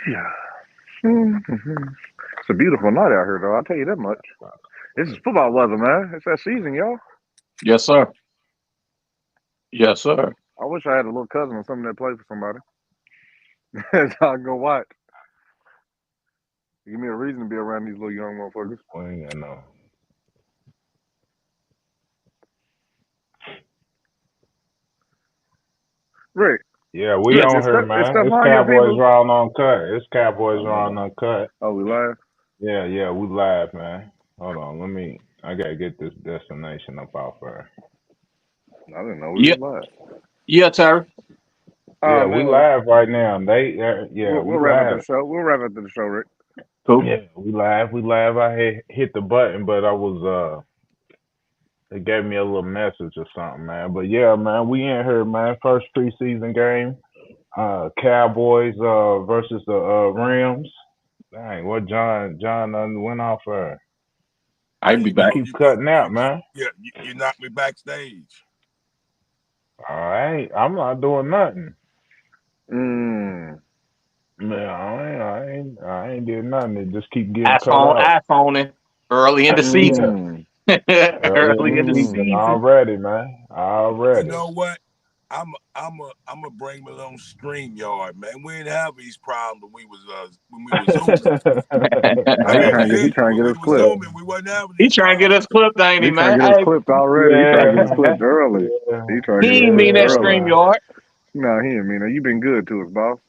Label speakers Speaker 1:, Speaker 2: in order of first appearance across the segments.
Speaker 1: Yeah. It's a beautiful night out here, though. I'll tell you that much. This is football weather, man. It's that season, y'all.
Speaker 2: Yes, sir. Yes, sir.
Speaker 1: I wish I had a little cousin or something that played for somebody. So I can go watch. Give me a reason to be around these little young motherfuckers.
Speaker 3: We ain't got no.
Speaker 1: Rick,
Speaker 3: Yeah, we
Speaker 2: Yeah.
Speaker 3: on here,
Speaker 1: is
Speaker 3: man.
Speaker 1: stuff
Speaker 3: It's
Speaker 1: on your
Speaker 3: Cowboys
Speaker 1: people?
Speaker 3: Raw and Uncut. It's Cowboys
Speaker 1: Oh,
Speaker 3: Raw
Speaker 1: hold
Speaker 3: and
Speaker 1: on.
Speaker 3: Uncut.
Speaker 1: Oh, we live?
Speaker 3: Yeah, we live, man. Hold on, let me. I gotta get this destination up out there.
Speaker 1: I didn't know we
Speaker 2: Yeah.
Speaker 1: was live.
Speaker 2: Yeah, Terry.
Speaker 1: Oh,
Speaker 3: Yeah, we
Speaker 1: man, well,
Speaker 3: live right now. Yeah,
Speaker 1: we'll
Speaker 3: we
Speaker 1: wrap after
Speaker 3: live.
Speaker 1: the show. We'll wrap after the show, Rick.
Speaker 2: Cool.
Speaker 3: Yeah, we live. We live. I hit the button, but I was it gave me a little message or something, man. But yeah, man, we in here, man. First preseason game. Cowboys versus the Rams. Dang, what John went off for?
Speaker 2: I'll be
Speaker 3: You
Speaker 2: back.
Speaker 3: keep cutting out, man.
Speaker 4: You knocked me backstage.
Speaker 3: All right, I'm not doing nothing.
Speaker 1: Mmm.
Speaker 3: Man, I ain't did nothing. It just keep getting cut
Speaker 2: iPhone,
Speaker 3: out.
Speaker 2: iPhoning early in the season.
Speaker 3: Yeah,
Speaker 1: Mmm.
Speaker 3: early in
Speaker 2: Early
Speaker 3: the
Speaker 2: in the
Speaker 3: season
Speaker 1: Mmm.
Speaker 2: season.
Speaker 3: already, man.
Speaker 4: You
Speaker 3: Already.
Speaker 4: know what? I'm a bring my own stream yard, man. We didn't have these problems when we was zooming.
Speaker 1: Now
Speaker 4: I
Speaker 1: he
Speaker 4: mean,
Speaker 1: trying
Speaker 4: we
Speaker 1: to get he
Speaker 4: didn't.
Speaker 1: trying to
Speaker 4: When
Speaker 1: get
Speaker 4: we
Speaker 1: us
Speaker 4: was
Speaker 1: clipped.
Speaker 4: zooming, we wasn't having
Speaker 2: He
Speaker 4: these
Speaker 2: trying to get us
Speaker 4: problems.
Speaker 2: clipped, ain't he,
Speaker 1: He trying
Speaker 2: man?
Speaker 1: to get us
Speaker 2: Hey,
Speaker 1: clipped already. He trying to get us
Speaker 3: yeah,
Speaker 1: clipped early. He
Speaker 3: yeah,
Speaker 1: trying to get
Speaker 2: he
Speaker 1: us
Speaker 2: ain't mean
Speaker 1: clipped
Speaker 2: that
Speaker 3: yeah,
Speaker 1: early.
Speaker 2: stream
Speaker 3: man.
Speaker 2: yard.
Speaker 1: No, he ain't mean that. You been good to us, boss.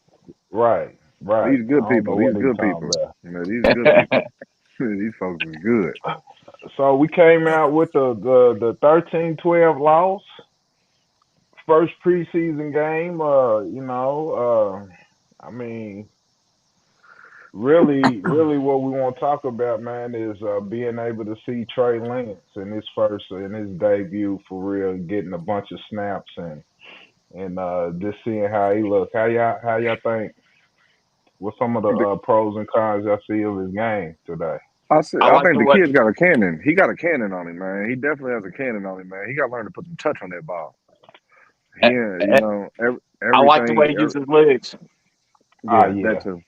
Speaker 3: Right, right.
Speaker 1: These
Speaker 3: I
Speaker 1: good
Speaker 3: don't know
Speaker 1: people. These
Speaker 3: what he
Speaker 1: good
Speaker 3: talking
Speaker 1: people.
Speaker 3: about.
Speaker 1: You know, these good people. These folks is good.
Speaker 3: So we came
Speaker 4: But
Speaker 3: out with the 13-12 loss. First preseason game. I mean, really, what we want to talk about, man, is being able to see Trey Lance in his debut for real, getting a bunch of snaps and just seeing how he look. How y'all think? What some of the pros and cons y'all see of his game today?
Speaker 2: I
Speaker 1: I
Speaker 2: like
Speaker 1: think
Speaker 2: the
Speaker 1: the
Speaker 2: way.
Speaker 1: kid's got a cannon. He got a cannon on him, man. He definitely has a cannon on him, man. He got to learn to put some touch on that ball. He,
Speaker 2: I
Speaker 1: you know,
Speaker 2: like the way he uses his legs,
Speaker 3: Ah,
Speaker 1: yeah, that
Speaker 3: yeah,
Speaker 1: too,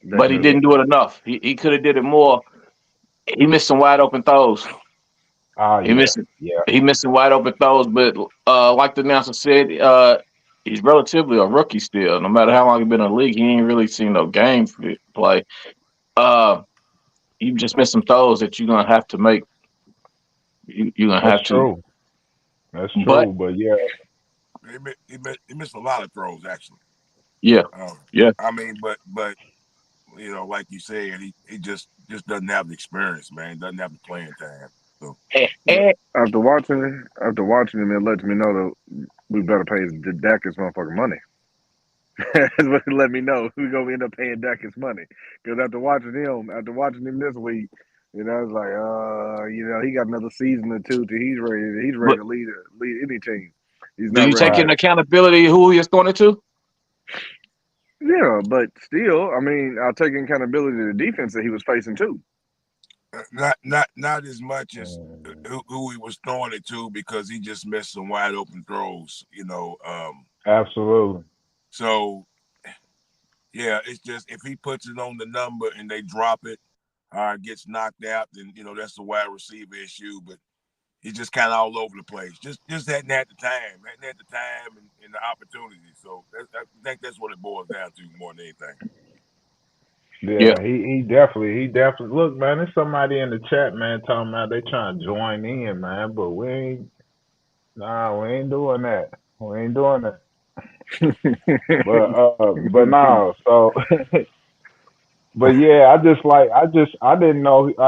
Speaker 1: that
Speaker 2: but he
Speaker 1: too.
Speaker 3: yeah,
Speaker 2: didn't do it enough. He could have did it more. He missed some wide open throws.
Speaker 3: ah,
Speaker 2: He
Speaker 3: yeah,
Speaker 2: missed
Speaker 3: yeah.
Speaker 2: he missed some wide open throws. But like the announcer said, he's relatively a rookie still. No matter how long he's been in the league, he ain't really seen no game play. Uh, you just missed some throws that you're gonna have to make. You're gonna
Speaker 3: That's
Speaker 2: have to.
Speaker 3: true. That's
Speaker 2: But
Speaker 3: true. But yeah,
Speaker 4: he missed a lot of throws actually.
Speaker 2: yeah,
Speaker 4: Um,
Speaker 2: yeah.
Speaker 4: I mean, but like you said, he just doesn't have the experience, man. Doesn't have the playing time. So
Speaker 2: And,
Speaker 1: But
Speaker 2: and
Speaker 1: after watching him, it lets me know that we better pay Dak his motherfucking money. That's what it let me know. We gonna end up paying Dak his money because after watching him this week, it's like, he got another season or two till he's ready
Speaker 2: but
Speaker 1: to lead any team. He's
Speaker 2: do
Speaker 1: not
Speaker 2: you
Speaker 1: ready
Speaker 2: take
Speaker 1: to.
Speaker 3: right.
Speaker 2: into accountability who he's throwing it to?
Speaker 1: Yeah, but still, I mean, I'll take accountability to the defense that he was facing too.
Speaker 4: not as much as
Speaker 3: Mm,
Speaker 4: who he was throwing it to because he just missed some wide open throws.
Speaker 3: absolutely.
Speaker 4: So yeah, it's just if he puts it on the number and they drop it or gets knocked out, then that's the wide receiver issue. But he's just kind of all over the place. Just hadn't had the time and the opportunity. So I think that's what it boils down to more than anything.
Speaker 2: Yeah.
Speaker 3: Yeah, he definitely look, man. There's somebody in the chat, man, talking about they trying to join in, man, but we ain't doing that. We ain't doing that. But no, so but yeah, I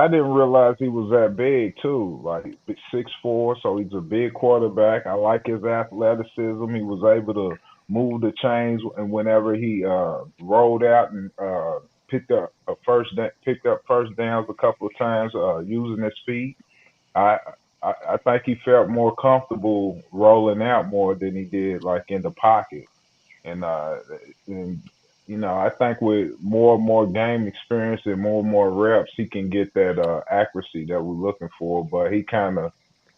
Speaker 3: didn't realize he was that big too. Like 6'4", so he's a big quarterback. I like his athleticism. He was able to move the chains, and whenever he rolled out and picked up first downs a couple of times using his feet. I, I think he felt more comfortable rolling out more than he did like in the pocket. And I think with more and more game experience and more reps, he can get that accuracy that we're looking for. But he kind of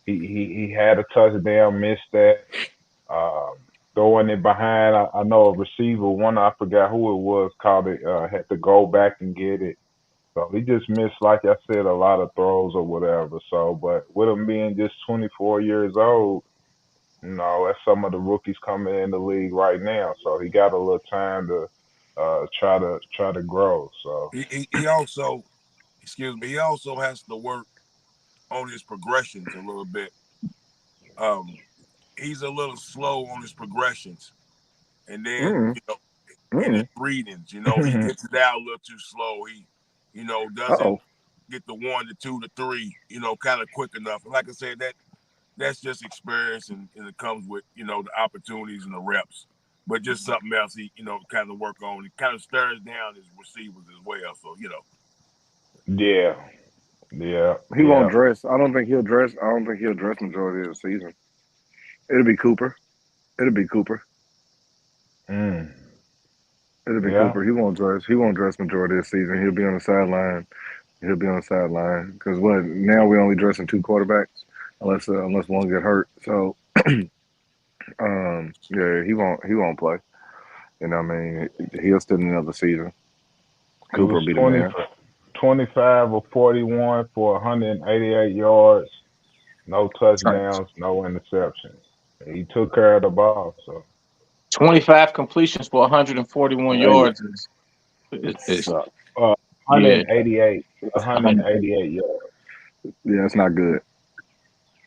Speaker 3: he had a touchdown, missed that. Um, throwing it behind. I know a receiver, one I forgot who it was, called it. Had to go back and get it. So he just missed, like I said, a lot of throws or whatever. So, but with him being just 24 years old, that's some of the rookies coming in the league right now. So he got a little time to try to grow. So
Speaker 4: He also, excuse me, he also has to work on his progressions a little bit. Um, he's a little slow on his progressions, and then
Speaker 1: Mm,
Speaker 4: in his
Speaker 1: mm.
Speaker 4: readings, he gets it out a little too slow. He, doesn't
Speaker 1: Uh-oh.
Speaker 4: get the 1 to 2 to 3, kind of quick enough. And like I said, that's just experience, and it comes with the opportunities and the reps. But just something else he kind of work on. It kind of stirs down his receivers as well. So
Speaker 3: yeah, yeah,
Speaker 1: He won't
Speaker 3: yeah.
Speaker 1: dress. I don't think he'll dress. I don't think he'll dress majority of the season. It'll be Cooper. It'll be Cooper.
Speaker 3: Mm,
Speaker 1: It'll be
Speaker 3: yeah.
Speaker 1: Cooper. He won't dress. He won't dress majority of the season. He'll be on the sideline. He'll be on the sideline because what now we're only dressing two quarterbacks unless one get hurt. So yeah, he won't play. I mean, he'll still another season.
Speaker 3: He
Speaker 1: Cooper
Speaker 3: was
Speaker 1: will be the
Speaker 3: 20,
Speaker 1: man.
Speaker 3: 25 or 41 for 188 yards, no
Speaker 2: Right.
Speaker 3: touchdowns, no interceptions. He took care of the ball. So
Speaker 2: 25 completions for 141
Speaker 1: Hey,
Speaker 2: yards is
Speaker 1: suck.
Speaker 3: uh,
Speaker 2: yeah.
Speaker 3: 188, 188 yards.
Speaker 1: Yeah, it's not good.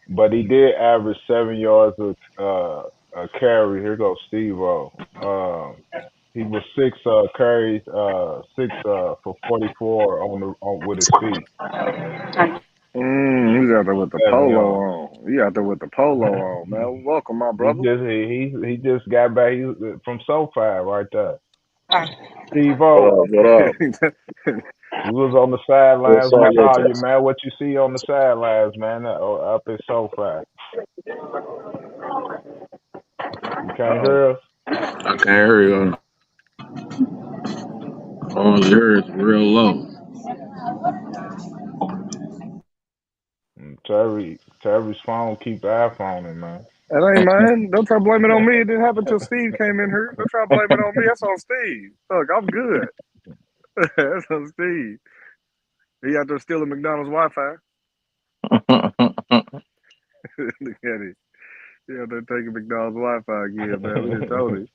Speaker 3: But he did average 7 yards a carry. Here goes Steve-O. He was six carries, six for 44 with his feet,
Speaker 1: He's out there with the
Speaker 3: 7 yards.
Speaker 1: polo on. He out there with the polo on, man. Welcome, my
Speaker 3: he
Speaker 1: brother.
Speaker 3: just he just got back from SoFi right there. Steve-O,
Speaker 2: What up?
Speaker 3: you was on the
Speaker 2: What's
Speaker 3: sidelines. We
Speaker 2: on your
Speaker 3: saw you,
Speaker 2: test?
Speaker 3: man. What you see on the sidelines, man? Up at SoFi. You can't
Speaker 1: Uh-oh.
Speaker 3: hear us.
Speaker 2: I can't hear you. Oh, yours is real low.
Speaker 3: Terry's phone keep iPhoning, man.
Speaker 1: That ain't mine. Don't try to blame it on me. It didn't happen until Steve came in here. Don't try to blame it on me. That's on Steve. Look, I'm good. That's on Steve. He out there stealing McDonald's Wi-Fi. Look at him. He out there taking McDonald's Wi-Fi again, man. We done told him.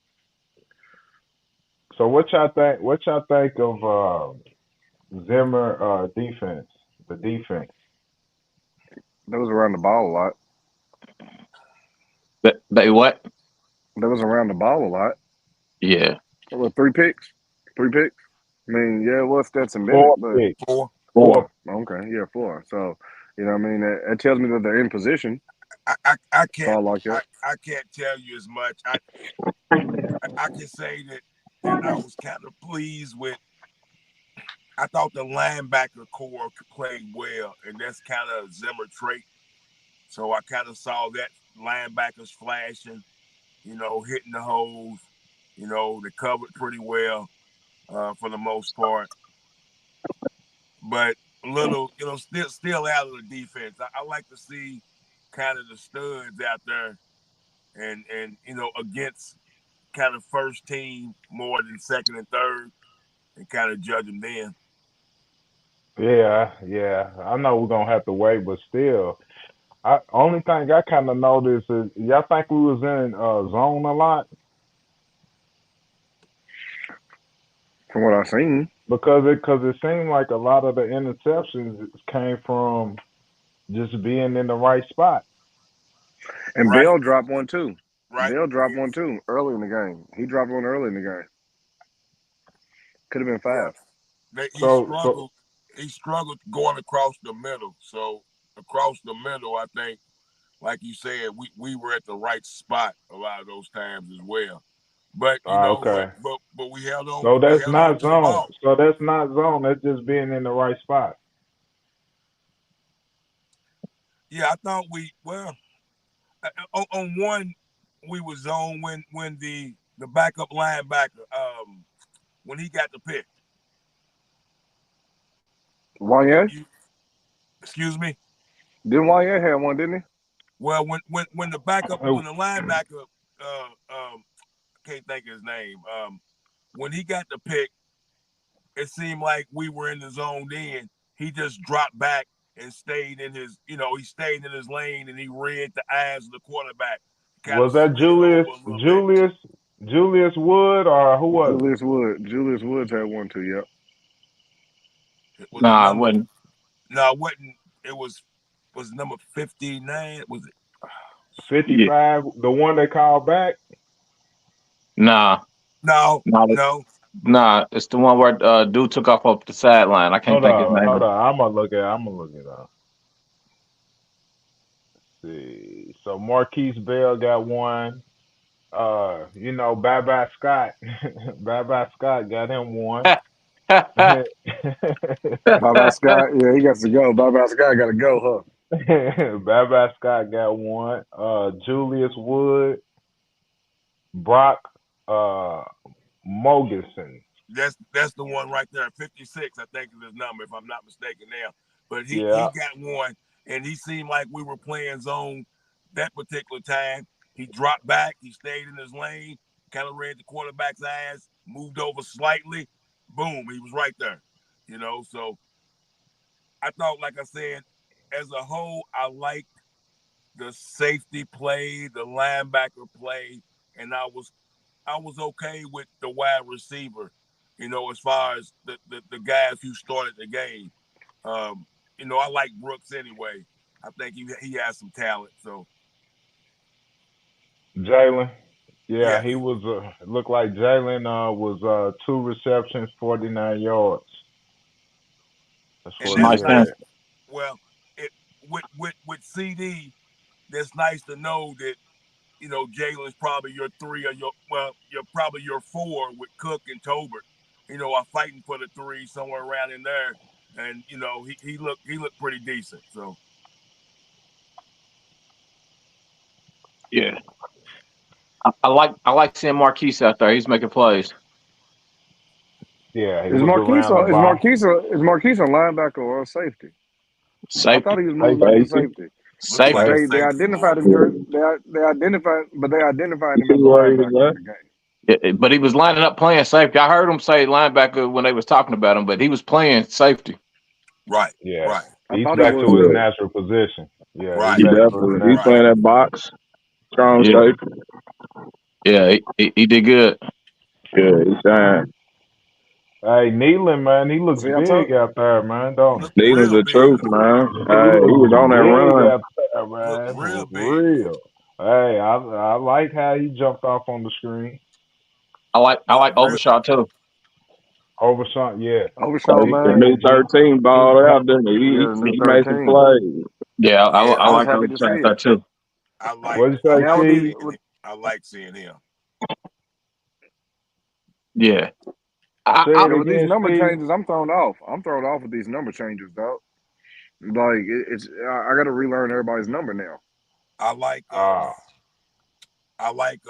Speaker 3: So what y'all think? What y'all think of Zimmer defense? The defense.
Speaker 1: That was around the ball a lot.
Speaker 2: They what?
Speaker 1: That was around the ball a lot.
Speaker 2: Yeah.
Speaker 1: What, three picks? Three picks? I mean, yeah, it was Stetson Bennett,
Speaker 3: Four
Speaker 1: but
Speaker 3: picks.
Speaker 4: four.
Speaker 3: Four.
Speaker 1: four. Okay, yeah, four. So, what I mean? That tells me that they're in position.
Speaker 4: I can't
Speaker 1: Call like that.
Speaker 4: I can't tell you as much. I can say that I was kind of pleased with. I thought the linebacker core played well, and that's kind of Zimmer trait. So I kind of saw that linebackers flashing, hitting the holes. They covered pretty well for the most part, but a little, still out of the defense. I like to see kind of the studs out there, and against kind of first team more than second and third, and kind of judge them then.
Speaker 3: Yeah, yeah. I know we're gonna have to wait, but still, I only thing I kind of noticed is y'all think we was in zone a lot
Speaker 1: From what I've seen,
Speaker 3: because it seemed like a lot of the interceptions came from just being in the right spot.
Speaker 1: and
Speaker 4: Right,
Speaker 1: Bell dropped one too.
Speaker 4: right.
Speaker 1: Bell dropped one too early in the game. He dropped one early in the game. Could have been
Speaker 4: Yeah,
Speaker 1: five.
Speaker 4: he
Speaker 3: So
Speaker 4: struggled. He struggled going across the middle. So across the middle, I think, like you said, we were at the right spot a lot of those times as well. But
Speaker 3: okay.
Speaker 4: but we held on.
Speaker 3: So
Speaker 4: We
Speaker 3: that's
Speaker 4: held on
Speaker 3: not
Speaker 4: to the
Speaker 3: zone.
Speaker 4: ball.
Speaker 3: So that's not zone. That's just being in the right spot.
Speaker 4: Yeah, I thought we well on one we was zone when the backup linebacker when he got the pick.
Speaker 1: Wanye?
Speaker 4: You excuse me.
Speaker 1: Didn't Wanye have one, didn't he?
Speaker 4: Well, when the backup
Speaker 3: Oh,
Speaker 4: when the linebacker can't think of his name. When he got the pick, it seemed like we were in the zone then. He just dropped back and stayed in his, he stayed in his lane and he read the eyes of the quarterback, kind of
Speaker 3: Was that
Speaker 4: slid over a little bit.
Speaker 3: Julius Wood, or who was it?
Speaker 1: Julius Woods had one too. Yep.
Speaker 4: Was it
Speaker 2: Nah, it
Speaker 4: number?
Speaker 2: wasn't.
Speaker 4: No, it wasn't. It was number 59. Was it?
Speaker 3: 55,
Speaker 2: Yeah.
Speaker 3: the one they called back.
Speaker 2: Nah,
Speaker 4: No,
Speaker 2: nah,
Speaker 4: no.
Speaker 2: nah. It's the one where dude took off the sideline. I can't think his
Speaker 3: Hold
Speaker 2: name.
Speaker 3: on. I'm gonna look it up. Let's see. So Marquise Bell got one. Bye bye Scott. Bye bye Scott got him one. Bye
Speaker 1: Bye Scott. Yeah, he got to go. Bye Scott got to go, huh?
Speaker 3: bye Scott got one. Julius Wood, Brock Mogensen.
Speaker 4: That's the one right there. 56, I think is his number, if I'm not mistaken now. But he
Speaker 3: Yeah.
Speaker 4: got one, and he seemed like we were playing zone that particular time. He dropped back, he stayed in his lane, kind of read the quarterback's eyes, moved over slightly, boom, he was right there. So I thought, like I said, as a whole, I liked the safety play, the linebacker play, and I was okay with the wide receiver, as far as the guys who started the game. Um, I like Brooks anyway. I think he has some talent. So
Speaker 3: Jalen. Yeah,
Speaker 4: yeah,
Speaker 3: he was. Looked like Jalen was 2 receptions, 49 yards. That's
Speaker 4: and
Speaker 3: what
Speaker 2: Nice
Speaker 3: he
Speaker 4: that's
Speaker 2: thing.
Speaker 4: nice.
Speaker 3: had.
Speaker 4: Well, it with CD, that's nice to know that Jalen's probably your three or you're probably your four with Cook and Tolbert. Are fighting for the three somewhere around in there, and he looked pretty decent. So
Speaker 2: Yeah, I like seeing Marquise out there. He's making plays.
Speaker 3: Yeah, he was around the ball.
Speaker 1: Is Marquise a linebacker or a safety? I thought
Speaker 2: Safety,
Speaker 1: he was moving back to
Speaker 3: Safety.
Speaker 1: safety.
Speaker 4: looks like a
Speaker 2: safety.
Speaker 1: They
Speaker 4: safety
Speaker 1: identified
Speaker 4: more.
Speaker 1: him during they identified him as a
Speaker 5: Where he was
Speaker 1: linebacker in
Speaker 5: at?
Speaker 1: the game.
Speaker 2: Yeah, but he was lining up playing safety. I heard him say linebacker when they was talking about him, but he was playing safety.
Speaker 4: Right,
Speaker 3: Yeah,
Speaker 4: right,
Speaker 1: I
Speaker 3: he's
Speaker 1: thought he
Speaker 3: back
Speaker 1: was
Speaker 3: to his
Speaker 5: Yeah,
Speaker 1: too.
Speaker 3: natural position. Yeah, he's
Speaker 4: right,
Speaker 5: he
Speaker 3: back to his
Speaker 5: definitely he
Speaker 3: natural.
Speaker 4: right.
Speaker 5: playing that box. Strong
Speaker 2: Yeah,
Speaker 5: safety.
Speaker 2: yeah, he did good.
Speaker 5: Yeah, he signed.
Speaker 3: Hey, Nealon, man, he looks
Speaker 1: See, I told
Speaker 3: big out there, man, don't
Speaker 4: Looked
Speaker 5: Needham's
Speaker 4: real
Speaker 5: the
Speaker 4: big.
Speaker 5: truth, man.
Speaker 3: he? He
Speaker 5: He
Speaker 3: looks
Speaker 5: was on that
Speaker 3: big
Speaker 5: run.
Speaker 3: out there,
Speaker 4: Looked
Speaker 3: man,
Speaker 4: real
Speaker 3: for
Speaker 4: big.
Speaker 3: real. Hey, I like how he jumped off on the screen.
Speaker 2: I like
Speaker 4: Looked real.
Speaker 2: Overshot too.
Speaker 3: Overshot, yeah.
Speaker 1: Overshaw,
Speaker 3: He
Speaker 5: The
Speaker 1: man.
Speaker 5: new
Speaker 3: he
Speaker 5: 13
Speaker 3: he
Speaker 5: balled out, didn't he?
Speaker 1: Yeah, the new
Speaker 5: He made some
Speaker 1: 13.
Speaker 5: plays.
Speaker 2: Yeah, I,
Speaker 4: Yeah,
Speaker 2: I
Speaker 1: I was
Speaker 2: like
Speaker 1: happy to see
Speaker 2: Overshot there
Speaker 1: it.
Speaker 2: too.
Speaker 4: I like
Speaker 3: What'd you
Speaker 4: I
Speaker 3: say,
Speaker 1: Now
Speaker 4: like
Speaker 1: with these
Speaker 3: Keith?
Speaker 4: seeing him. I like seeing him.
Speaker 2: Yeah,
Speaker 3: Say
Speaker 2: I
Speaker 3: it
Speaker 1: with these
Speaker 3: again,
Speaker 1: number
Speaker 3: Steve.
Speaker 1: changes, I'm thrown off. I'm thrown off with these number changes, dog. Like I got to relearn everybody's number now.
Speaker 4: I like
Speaker 3: Ah,
Speaker 4: I like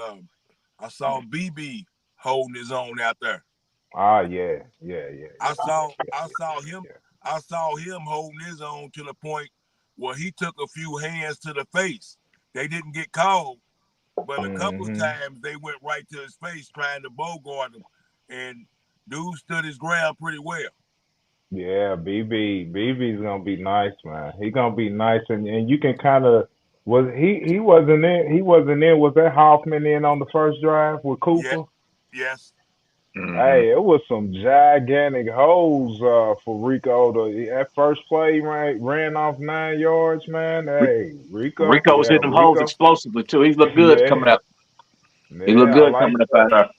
Speaker 4: I saw BB holding his own out there.
Speaker 3: yeah, yeah, yeah,
Speaker 4: I
Speaker 3: yeah,
Speaker 4: saw
Speaker 3: yeah,
Speaker 4: I
Speaker 3: yeah,
Speaker 4: saw
Speaker 3: yeah,
Speaker 4: him
Speaker 3: yeah.
Speaker 4: I saw him holding his own to the point where he took a few hands to the face. They didn't get called, but a couple of
Speaker 3: Mm-hmm.
Speaker 4: times they went right to his face trying to bogart him, and dude stood his ground pretty well.
Speaker 3: Yeah, BB's gonna be nice, man. He gonna be nice, and you can kind of he wasn't in was that Hoffman in on the first drive with
Speaker 4: Yeah,
Speaker 3: Cooper?
Speaker 4: yes,
Speaker 2: hmm
Speaker 3: Hey, it was some gigantic holes for Rico. That first play ran off 9 yards, man. Hey,
Speaker 2: Rico was hitting them holes
Speaker 3: Rico,
Speaker 2: explosively too. He looked good coming
Speaker 3: yeah,
Speaker 2: out. He looked
Speaker 3: yeah, I
Speaker 2: good
Speaker 3: like
Speaker 2: coming up out
Speaker 3: that.
Speaker 2: there.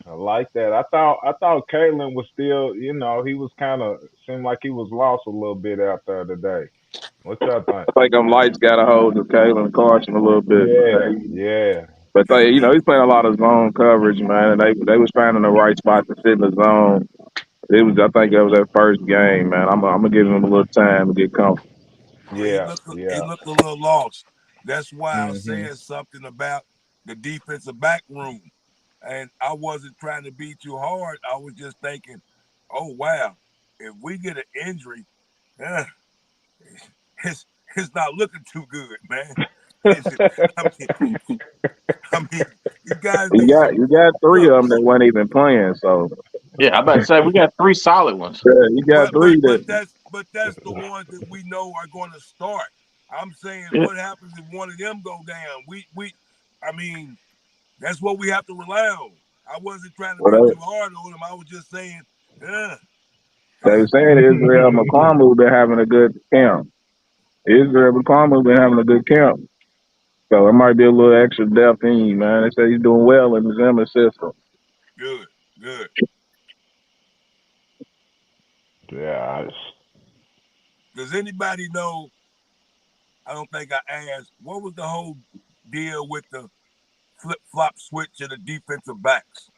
Speaker 3: I like that. I thought Kalen was still, he was kind of seemed like he was lost a little bit out there today. What y'all think?
Speaker 5: I think them lights got a hold of Kalen Carson a little bit,
Speaker 3: Yeah,
Speaker 5: man.
Speaker 3: yeah,
Speaker 5: But
Speaker 4: he he
Speaker 5: he's playing a lot of zone coverage, man. And they was finding the right spot to sit in the zone. I think that was their first game, man. I'm gonna give him a little time to get comfortable.
Speaker 4: well, he
Speaker 3: yeah,
Speaker 4: looked he
Speaker 3: yeah.
Speaker 4: looked a little lost. That's why I was
Speaker 3: Mhm.
Speaker 4: saying something about the defensive back room, and I wasn't trying to be too hard. I was just thinking, oh wow, if we get an injury, eh, it's it's not looking too good, man. I mean, I mean, you guys
Speaker 5: You
Speaker 4: need
Speaker 5: got
Speaker 4: some
Speaker 5: you got three
Speaker 4: look,
Speaker 5: of them that weren't even playing. So
Speaker 2: Yeah, I about to say we got three solid ones.
Speaker 5: yeah, you got three that.
Speaker 4: but that's the ones that we know are going to start. I'm saying,
Speaker 2: Yeah.
Speaker 4: what happens if one of them go down? I mean, that's what we have to rely on. I wasn't trying to
Speaker 5: What
Speaker 4: be
Speaker 5: they,
Speaker 4: too hard on them. I was just saying, yeah,
Speaker 5: they were saying Israel McCormick been having a good camp. Israel McCormick been having a good camp. So it might be a little extra depth in you, man. They say he's doing well in the Zimmer system.
Speaker 4: good, good.
Speaker 3: Yeah,
Speaker 4: Does anybody know? I don't think I asked. What was the whole deal with the flip flop switch to the defensive backs?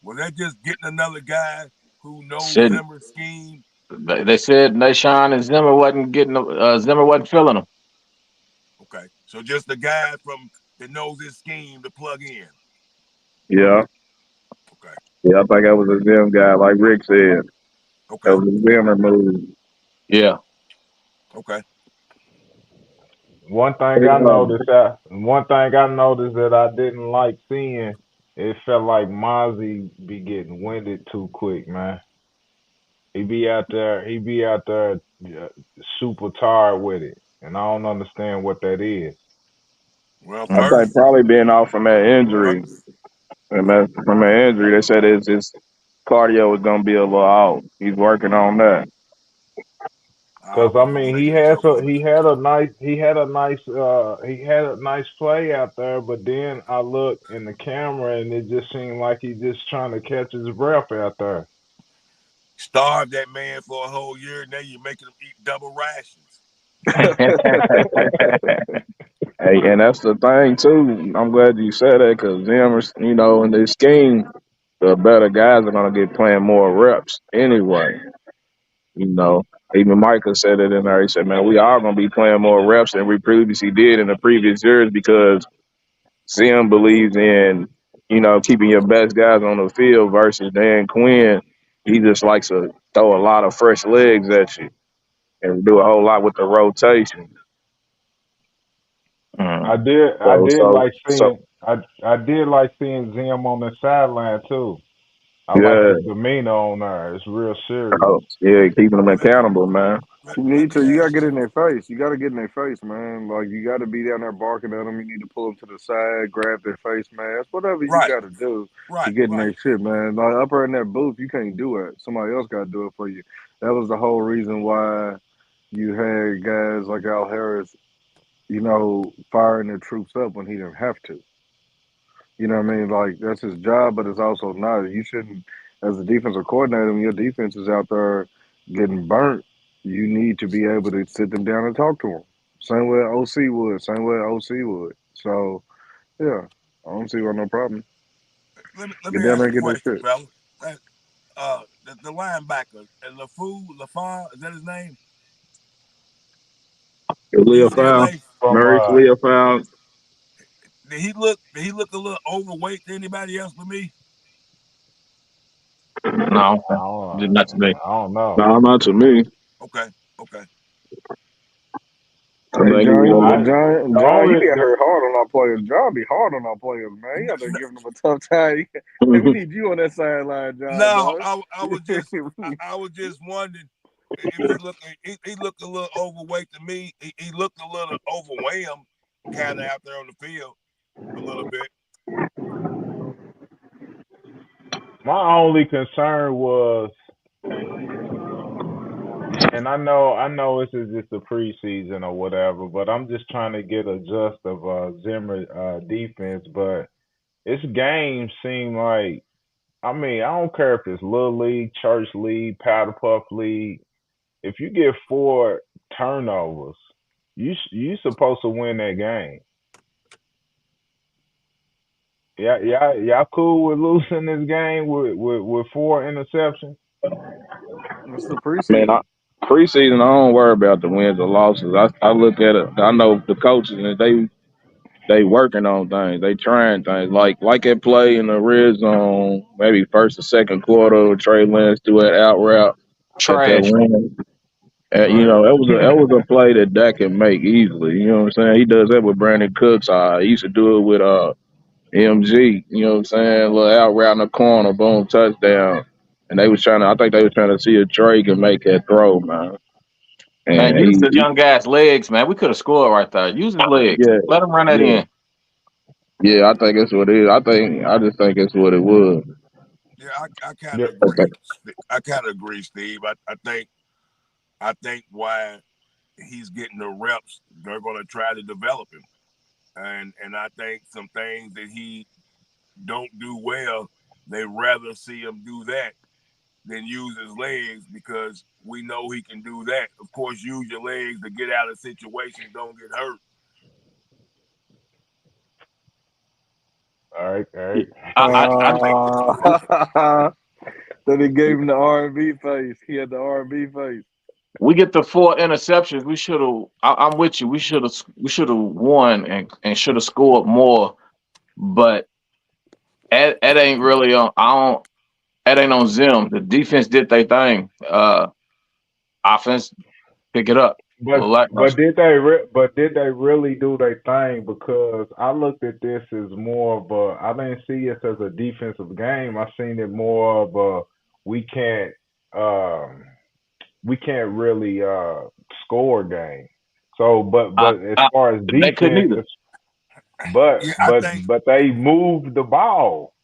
Speaker 4: Was that just getting another guy who knows
Speaker 2: Said
Speaker 4: Zimmer's scheme?
Speaker 2: they said Nashawn and Zimmer wasn't getting Zimmer wasn't feeling them.
Speaker 4: Okay, so just the guy from that knows his scheme to plug in.
Speaker 5: Yeah.
Speaker 4: Okay,
Speaker 5: Yeah, I think that was a Zim guy, like Rick said. That
Speaker 4: okay,
Speaker 5: was a Zimmer move.
Speaker 2: Yeah.
Speaker 4: okay.
Speaker 3: one thing I noticed that I didn't like seeing, it felt like Mozzie be getting winded too quick, man. He be out there super tired with it, and I don't understand what that is.
Speaker 4: Well,
Speaker 5: I think
Speaker 4: first,
Speaker 5: probably being off from that injury. From that injury, they said his cardio was gonna be a little out. He's working on that.
Speaker 4: I
Speaker 3: Cause I
Speaker 4: wasn't gonna
Speaker 3: mean
Speaker 4: make a joke on it.
Speaker 3: he had a nice play out there, but then I looked in the camera and it just seemed like he just trying to catch his breath out there.
Speaker 4: Starved that man for a whole year. Now you're making him eat double rations.
Speaker 5: Hey, and that's the thing too. I'm glad you said that because Zimmer, in this scheme, the better guys are gonna get playing more reps anyway. You know, even Michael said it in there. He said, "Man, we are gonna be playing more reps than we previously did in the previous years because Zim believes in, keeping your best guys on the field versus Dan Quinn. He just likes to throw a lot of fresh legs at you and do a whole lot with the rotation.
Speaker 2: Mm.
Speaker 3: I
Speaker 5: So,
Speaker 3: did
Speaker 5: so,
Speaker 3: like
Speaker 5: so,
Speaker 3: seeing I did like seeing Zim on the sideline too. I like
Speaker 5: yeah,
Speaker 3: his demeanor on there. It's real serious.
Speaker 5: yeah, keeping them
Speaker 4: Let,
Speaker 5: accountable, man.
Speaker 1: You
Speaker 4: let
Speaker 1: need
Speaker 4: me
Speaker 1: to. You gotta
Speaker 4: ask
Speaker 1: get
Speaker 4: you.
Speaker 1: in their face. You gotta get in their face, man. Like you gotta be down there barking at them. You need to pull them to the side, grab their face mask, whatever you
Speaker 4: Right,
Speaker 1: gotta do to
Speaker 4: right,
Speaker 1: get in
Speaker 4: right.
Speaker 1: their shit, man. Like up there in that booth, you can't do it. Somebody else gotta do it for you. That was the whole reason why you had guys like Al Harris, firing the troops up when he didn't have to. You know what I mean? Like that's his job, but it's also not. You shouldn't, as a defensive coordinator, when your defense is out there getting burnt, you need to be able to sit them down and talk to them. Same way OC would. Same way OC would. So yeah, I don't see why no problem.
Speaker 4: Let me
Speaker 1: Get down
Speaker 4: ask
Speaker 1: there
Speaker 4: a
Speaker 1: and get their
Speaker 4: question,
Speaker 1: shit.
Speaker 4: fella. The linebacker, LaFar, is that his name?
Speaker 5: Leah Foul,
Speaker 4: UCLA.
Speaker 3: From
Speaker 5: Maurice Leah Foul.
Speaker 4: Did he look a little overweight to anybody else but me?
Speaker 2: No,
Speaker 3: I don't
Speaker 2: not to me.
Speaker 3: I don't know.
Speaker 5: No, not to me.
Speaker 4: Okay, okay.
Speaker 5: I
Speaker 1: Hey
Speaker 5: think he
Speaker 1: John,
Speaker 3: I
Speaker 5: was.
Speaker 1: John,
Speaker 3: the
Speaker 1: John, you
Speaker 3: only
Speaker 1: get
Speaker 3: the,
Speaker 1: hurt hard on our players. John be hard on our players, man. You out there giving them a tough time. Hey, we need you on that sideline, John,
Speaker 4: No,
Speaker 1: dog.
Speaker 4: I was just wondering if he looked a little overweight to me. He looked a little overwhelmed, kind of out there on the field a little bit.
Speaker 3: my only concern was, and I know this is just a preseason or whatever, but I'm just trying to get a gist of Zimmer defense. But its games seem like, I mean, I don't care if it's little league, church league, powder puff league. If you get 4 turnovers, you supposed to win that game. Yeah, yeah, y'all cool with losing this game with 4 interceptions?
Speaker 1: It's the
Speaker 5: Man,
Speaker 1: preseason.
Speaker 5: preseason, I don't worry about the wins or losses. I look at it. I know the coaches and they working on things. They trying things like that play in the red zone, maybe first or second quarter. Trey Lance do an out route at that
Speaker 2: Trash.
Speaker 5: win. You
Speaker 3: Right.
Speaker 5: know, that was a play that Dak can make easily. You know what I'm saying? He does that with Brandon Cooks. He used to do it with MG. You know what I'm saying? Little out route in the corner, boom, touchdown. And I think they were trying to see if Trey can make that throw, man.
Speaker 2: Man,
Speaker 5: And
Speaker 2: use the young guy's legs, man. We could have scored right there. Use his legs.
Speaker 5: yeah,
Speaker 2: Let him run that
Speaker 5: yeah,
Speaker 2: in.
Speaker 5: yeah. I think that's what it is. I just think it's what it was.
Speaker 4: Yeah, I kind
Speaker 3: Yeah.
Speaker 4: of agree. I kind of agree, Steve. I think why he's getting the reps, they're going to try to develop him, and I think some things that he don't do well, they rather see him do that than use his legs because we know he can do that. Of course, use your legs to get out of situations, don't get hurt.
Speaker 3: All right. All right.
Speaker 2: I think
Speaker 1: Then he gave him the R&B face. He had the R&B face.
Speaker 2: we get the 4 interceptions. We should have. I'm with you. We should have won and should have scored more. But that ain't really on. I don't. That ain't on Zim. The defense did their thing. Offense pick it up. A
Speaker 3: But
Speaker 2: little
Speaker 3: but
Speaker 2: lackluster.
Speaker 3: did they really do their thing? Because I looked at this as more of a, I didn't see it as a defensive game. I seen it more of a, we can't um we can't really score game. So
Speaker 2: I,
Speaker 3: but as
Speaker 2: I,
Speaker 3: far as
Speaker 2: they couldn't
Speaker 3: defense,
Speaker 2: either.
Speaker 3: but
Speaker 4: Yeah, I
Speaker 3: but
Speaker 4: think
Speaker 3: but they moved the ball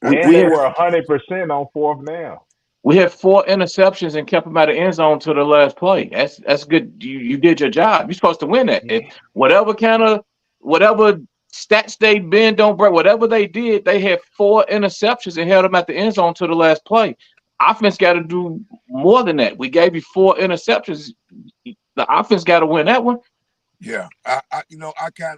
Speaker 2: We,
Speaker 3: and
Speaker 2: we
Speaker 3: they
Speaker 2: had
Speaker 3: were 100% on fourth down.
Speaker 2: we had 4 interceptions and kept them out of the end zone to the last play. That's good. You did your job. You're supposed to win that. If whatever stats they bend don't break, whatever they did, they had 4 interceptions and held them at the end zone to the last play. Offense got to do more than that. We gave you 4 interceptions. The offense got to win that one.
Speaker 4: yeah, I kind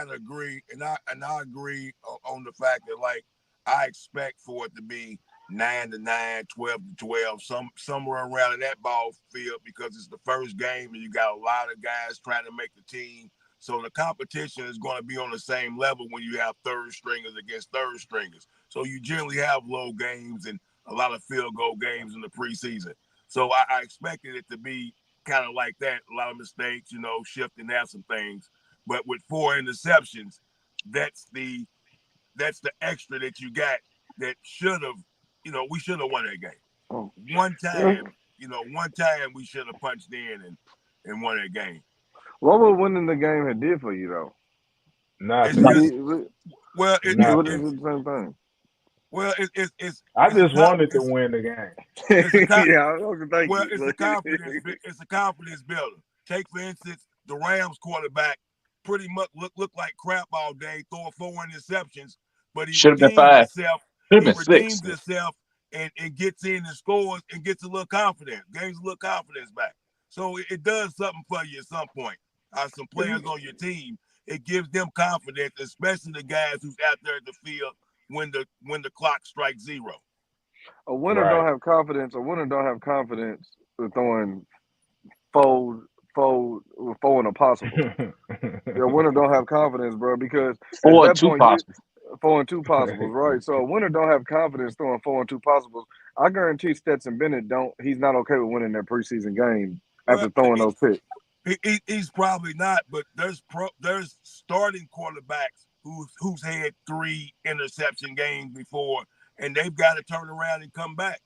Speaker 4: of agree, and I agree on the fact that like I expect for it to be 9-9, 12-12, somewhere around in that ball field because it's the first game and you got a lot of guys trying to make the team. So the competition is going to be on the same level when you have third stringers against third stringers. So you generally have low games and a lot of field goal games in the preseason. So I expected it to be kind of like that. A lot of mistakes, shifting out some things. But with 4 interceptions, that's the that's the extra that you got that should have, we should have won that game.
Speaker 1: Oh,
Speaker 4: One
Speaker 1: yeah.
Speaker 4: time, one time we should have punched in and won that game.
Speaker 1: What would winning the game had did for you though?
Speaker 4: It's
Speaker 3: Nothing.
Speaker 4: just
Speaker 1: It
Speaker 4: well,
Speaker 1: would
Speaker 3: Nothing.
Speaker 1: have been the same thing.
Speaker 4: well,
Speaker 3: I
Speaker 4: it's a
Speaker 3: just wanted to win the game.
Speaker 1: Yeah, okay, thank
Speaker 4: well,
Speaker 1: you.
Speaker 4: it's a confidence builder. Take for instance the Rams quarterback, pretty much look like crap all day, throwing 4 interceptions, but he
Speaker 2: Should have been
Speaker 4: redeems
Speaker 2: 5.
Speaker 4: himself.
Speaker 2: Should have
Speaker 4: He
Speaker 2: been 6.
Speaker 4: redeems himself and gets in and scores and gets a little confidence, gains a little confidence back. So it does something for you at some point. Some players on your team, it gives them confidence, especially the guys who's out there at the field when the clock strikes zero.
Speaker 1: A winner
Speaker 3: Right.
Speaker 1: don't have confidence. A winner don't have confidence with throwing fold, four and a possible. Yeah, a winner don't have confidence, bro, because at
Speaker 2: 4 and
Speaker 1: that
Speaker 2: 2
Speaker 1: point you
Speaker 2: possible.
Speaker 1: 4 and 2 possibles, right? So a winner don't have confidence throwing 4 and 2 possibles. I guarantee Stetson Bennett don't. He's not okay with winning that preseason game
Speaker 4: Well,
Speaker 1: after throwing those picks.
Speaker 4: he's probably not, but there's starting quarterbacks who's had 3 interception games before, and they've got to turn around and come back.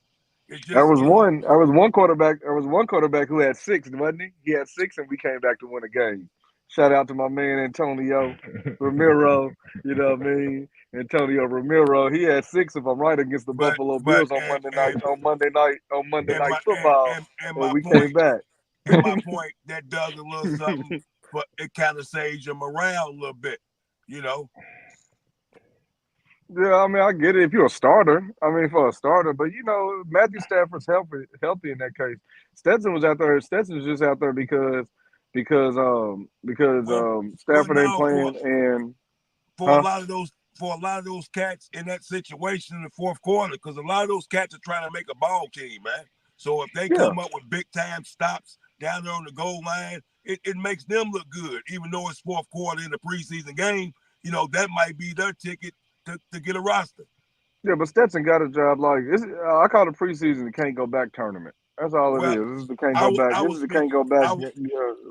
Speaker 4: It's
Speaker 1: There
Speaker 4: just
Speaker 1: was one. There was one quarterback. There was one quarterback who had 6, wasn't he? He had 6, and we came back to win a game. Shout out to my man Antonio Ramiro. You know what I mean? Antonio Ramiro. He had 6, if I'm right, against the Buffalo
Speaker 4: but
Speaker 1: Bills on Monday night. On Monday
Speaker 4: and
Speaker 1: Night
Speaker 4: my
Speaker 1: Football,
Speaker 4: and
Speaker 1: and
Speaker 4: my
Speaker 1: we came
Speaker 4: point
Speaker 1: back.
Speaker 4: and my point that does a little something, but it kind of saves your morale a little bit, you know.
Speaker 1: Yeah, I mean, I get it if you're a starter. I mean, for a starter, but Matthew Stafford's healthy in that case. Stetson was out there. Stetson was just out there
Speaker 4: Well, well,
Speaker 1: Stafford ain't
Speaker 4: now for
Speaker 1: playing, and
Speaker 4: for a
Speaker 1: huh?
Speaker 4: lot of those for a lot of those cats in that situation in the fourth quarter, because a lot of those cats are trying to make a ball team, man. So if they
Speaker 1: Yeah.
Speaker 4: come up with big time stops down there on the goal line, it makes them look good, even though it's fourth quarter in the preseason game. That might be their ticket to get a roster.
Speaker 1: Yeah, but Stetson got a job like this. I call it preseason. Can't go back tournament. That's all it
Speaker 4: Well,
Speaker 1: is. This is the can't
Speaker 4: I
Speaker 1: go
Speaker 4: was
Speaker 1: back.
Speaker 4: I
Speaker 1: This
Speaker 4: was
Speaker 1: is the can't
Speaker 4: speaking
Speaker 1: go back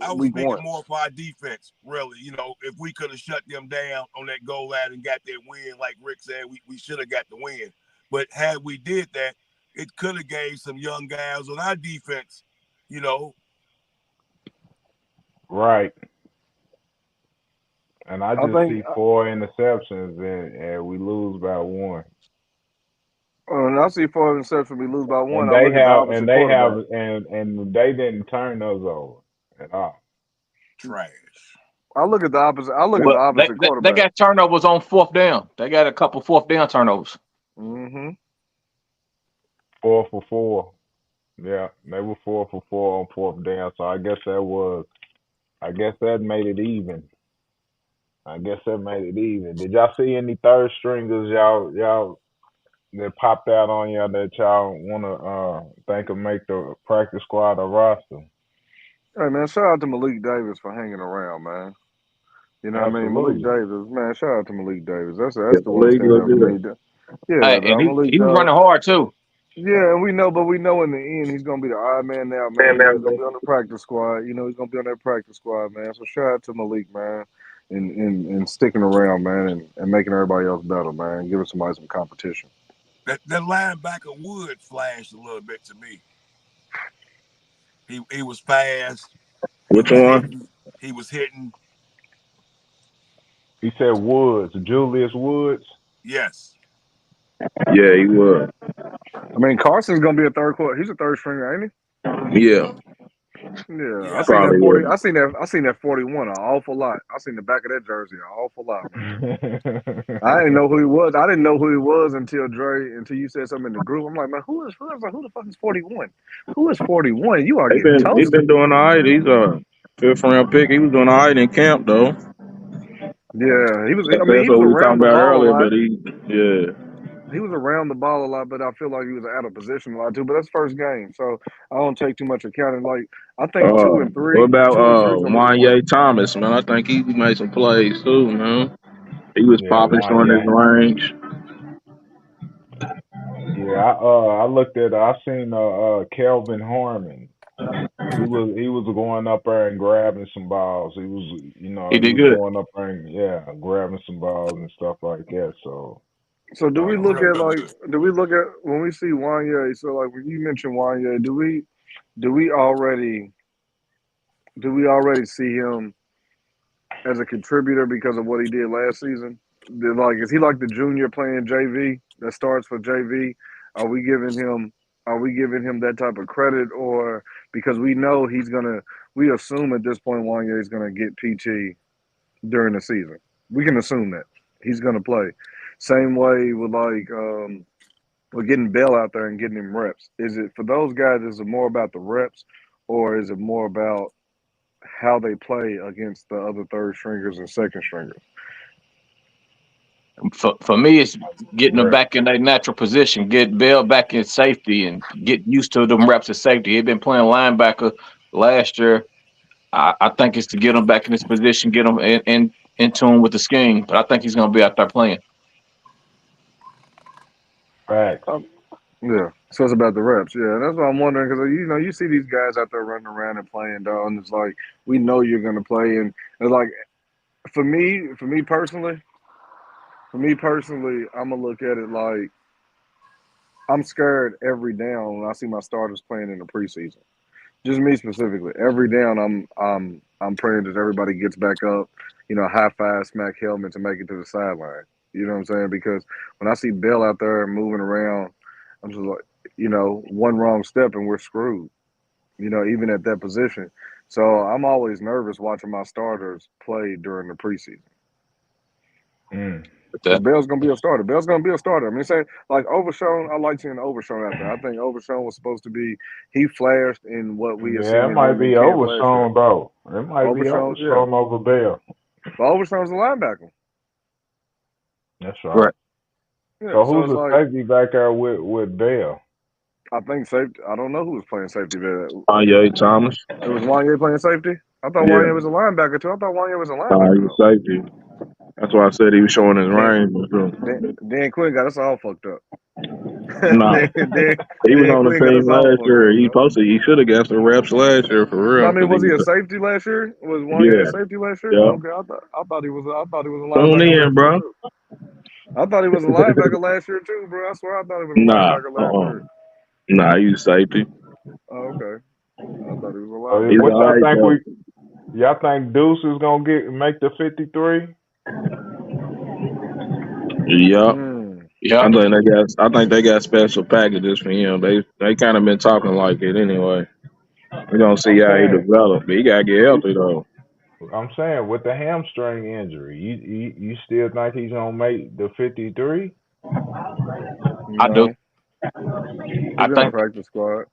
Speaker 4: I was
Speaker 1: week
Speaker 4: speaking
Speaker 1: one.
Speaker 4: more for our defense, really. You know, if we could have shut them down on that goal line and got that win, like Rick said, we should have got the win. But had we did that, it could have gave some young guys on our defense, you know.
Speaker 3: Right. And I
Speaker 1: I
Speaker 3: just
Speaker 1: think
Speaker 3: see 4 interceptions and we lose by 1.
Speaker 1: when I see 4 interceptions, we lose by one.
Speaker 3: And
Speaker 1: I
Speaker 3: they
Speaker 1: look at the
Speaker 3: have
Speaker 1: opposite
Speaker 3: and they
Speaker 1: quarterback.
Speaker 3: have and they didn't turn those over at all.
Speaker 4: Trash.
Speaker 1: I look at the opposite. I look at the
Speaker 2: Well,
Speaker 1: opposite
Speaker 2: they
Speaker 1: quarterback.
Speaker 2: got turnovers on fourth down. They got a couple fourth down turnovers.
Speaker 1: Mm-hmm.
Speaker 3: 4 for 4. Yeah, they were 4 for 4 on 4th down. So I guess that made it even. Did y'all see any third stringers y'all that popped out on y'all that y'all wanna think of make the practice squad or roster?
Speaker 1: Hey man, shout out to Malik Davis for hanging around, man. You know what I mean? Malik
Speaker 3: Absolutely.
Speaker 1: Davis, man. Shout out to Malik Davis. That's
Speaker 5: Yeah,
Speaker 1: the
Speaker 5: the
Speaker 1: one
Speaker 5: league
Speaker 1: stand
Speaker 5: look
Speaker 1: out for me.
Speaker 5: good.
Speaker 1: Yeah,
Speaker 2: Hey, and
Speaker 1: dog. Malik
Speaker 2: he was
Speaker 1: dog.
Speaker 2: running hard too.
Speaker 1: Yeah, and we know, but we know in the end he's gonna be the odd man out, man.
Speaker 5: Man,
Speaker 1: You know he's
Speaker 5: man,
Speaker 1: gonna be on the practice squad. You know he's gonna be on that practice squad, man. So shout out to Malik, man, and sticking around, man, and making everybody else better, man. Giving somebody some competition.
Speaker 4: That linebacker Wood flashed a little bit to me. He was fast. He
Speaker 5: which
Speaker 4: was
Speaker 5: one?
Speaker 4: hitting. He was hitting.
Speaker 3: He said Woods, Julius Woods.
Speaker 4: Yes.
Speaker 5: Yeah, he was.
Speaker 1: I mean, Carson's gonna be a third quarter. He's a third stringer, ain't
Speaker 5: Yeah,
Speaker 1: he? Yeah, I
Speaker 4: Yeah.
Speaker 1: seen that
Speaker 5: probably
Speaker 1: 40.
Speaker 5: was.
Speaker 1: I seen that 41 an awful lot. I seen the back of that jersey an awful lot, man. I didn't know who he was. I didn't know who he was until you said something in the group. I'm like, man, who the fuck is 41? Who is 41? You are getting
Speaker 5: He been
Speaker 1: toasted.
Speaker 5: doing all right. He's a fifth round pick. He was doing all right in camp though.
Speaker 1: Yeah, he was. I mean,
Speaker 5: That's
Speaker 1: he
Speaker 5: what
Speaker 1: was
Speaker 5: we were talking
Speaker 1: around the
Speaker 5: about
Speaker 1: ball a
Speaker 5: earlier.
Speaker 1: lot.
Speaker 5: But yeah.
Speaker 1: He was around the ball a lot, but I feel like he was out of position a lot too. But that's first game, so I don't take too much account. Like I think
Speaker 5: What about
Speaker 1: 2 and 3 is gonna be the point.
Speaker 5: Wanye Thomas, man? I think he made some plays too, man. He was
Speaker 3: Yeah,
Speaker 5: popping
Speaker 3: one.
Speaker 5: showing his
Speaker 3: Yeah,
Speaker 5: range.
Speaker 3: yeah. I looked at. I seen Kelvin Harmon. He was going up there and grabbing some balls.
Speaker 2: He
Speaker 3: He
Speaker 2: did
Speaker 3: was
Speaker 2: good.
Speaker 3: going up there and grabbing some balls and stuff like that. So
Speaker 1: So do we look
Speaker 4: Real
Speaker 1: at
Speaker 4: good.
Speaker 1: when we see Wanye? So like when you mention Wanye, do we already see him as a contributor because of what he did last season? Like, is he like the junior playing JV that starts for JV? Are we giving him that type of credit, or because we know we assume at this point Wanye is gonna get PT during the season. We can assume that he's gonna play. Same way with we're getting Bell out there and getting him reps. Is it for those guys? Is it more about the reps, or is it more about how they play against the other third stringers and second stringers?
Speaker 2: For me, it's getting them
Speaker 3: reps.
Speaker 2: back in their natural position, get Bell back in safety, and get used to them reps of safety. He'd been playing linebacker last year. I think it's to get him back in his position, get him in tune with the scheme. But I think he's going to be out there playing.
Speaker 3: Facts.
Speaker 1: Yeah, so it's about the reps. Yeah, that's what I'm wondering because you see these guys out there running around and playing, dog, and it's like we know you're gonna play, and it's like for me personally, I'm gonna look at it like I'm scared every down when I see my starters playing in the preseason. Just me specifically. Every down, I'm praying that everybody gets back up, high five, smack helmets, and make it to the sideline. You know what I'm saying? Because when I see Bell out there moving around, I'm just like, one wrong step and we're screwed. Even at that position. So I'm always nervous watching my starters play during the preseason.
Speaker 3: Mm.
Speaker 2: But
Speaker 1: Because Bell's gonna be a starter. Bell's gonna be a starter. I mean, say like Overshown. I like seeing Overshown out there. I think Overshown was supposed to be. He flashed in what we have
Speaker 3: Yeah,
Speaker 1: seen
Speaker 3: it
Speaker 1: of
Speaker 3: might
Speaker 1: him in
Speaker 3: be
Speaker 1: camp last year.
Speaker 3: Overshown though. It might be
Speaker 1: Overshown, yeah.
Speaker 3: Overshown over Bell.
Speaker 1: But Overshown's a linebacker.
Speaker 3: That's right.
Speaker 2: right,
Speaker 1: Yeah.
Speaker 3: So
Speaker 1: So
Speaker 3: who's
Speaker 1: it's
Speaker 3: the
Speaker 1: like
Speaker 3: safety back there with Bell?
Speaker 1: I think safety. I don't know who was playing safety there.
Speaker 5: Wanye Thomas.
Speaker 1: It was Wanye playing safety. I thought
Speaker 5: Yeah,
Speaker 1: Wanye was a linebacker too. I thought Wanye was a
Speaker 5: he
Speaker 1: linebacker
Speaker 5: was
Speaker 1: though.
Speaker 5: safety. That's why I said he was showing his
Speaker 1: Dan,
Speaker 5: range.
Speaker 1: Dan Quinn got us all fucked up.
Speaker 5: Nah, he was
Speaker 1: Dan
Speaker 5: on the
Speaker 1: Quinn got
Speaker 5: team
Speaker 1: us all
Speaker 5: last
Speaker 1: fucked
Speaker 5: year.
Speaker 1: up, bro.
Speaker 5: He should have got some reps last year for
Speaker 1: No, I
Speaker 5: real.
Speaker 1: mean,
Speaker 5: Cause he
Speaker 1: was he a
Speaker 5: was,
Speaker 1: safety last year? Was one year a
Speaker 5: yeah,
Speaker 1: safety last year?
Speaker 5: yeah.
Speaker 1: Okay, I thought he was a
Speaker 5: Tune
Speaker 1: linebacker
Speaker 5: in,
Speaker 1: last year
Speaker 5: bro.
Speaker 1: too. I thought he was a linebacker last year too, bro. I swear I thought he was a
Speaker 5: Nah,
Speaker 1: linebacker last year.
Speaker 5: nah, he was safety.
Speaker 1: Oh, okay. I thought he was a
Speaker 5: He's
Speaker 3: What
Speaker 1: linebacker.
Speaker 3: y'all
Speaker 5: alright
Speaker 3: think
Speaker 5: though.
Speaker 3: y'all think Deuce is gonna make the 53?
Speaker 5: Yup.
Speaker 1: Mm.
Speaker 2: Yeah,
Speaker 5: I think they got special packages for him. They kind of been talking like it anyway. We're gonna see
Speaker 3: I'm
Speaker 5: how he
Speaker 3: saying,
Speaker 5: develop. But he gotta get healthy though.
Speaker 3: with the hamstring injury, you still think he's gonna make the 53?
Speaker 2: I do.
Speaker 1: No, he'll
Speaker 2: I
Speaker 1: be on the
Speaker 2: think
Speaker 1: practice squad.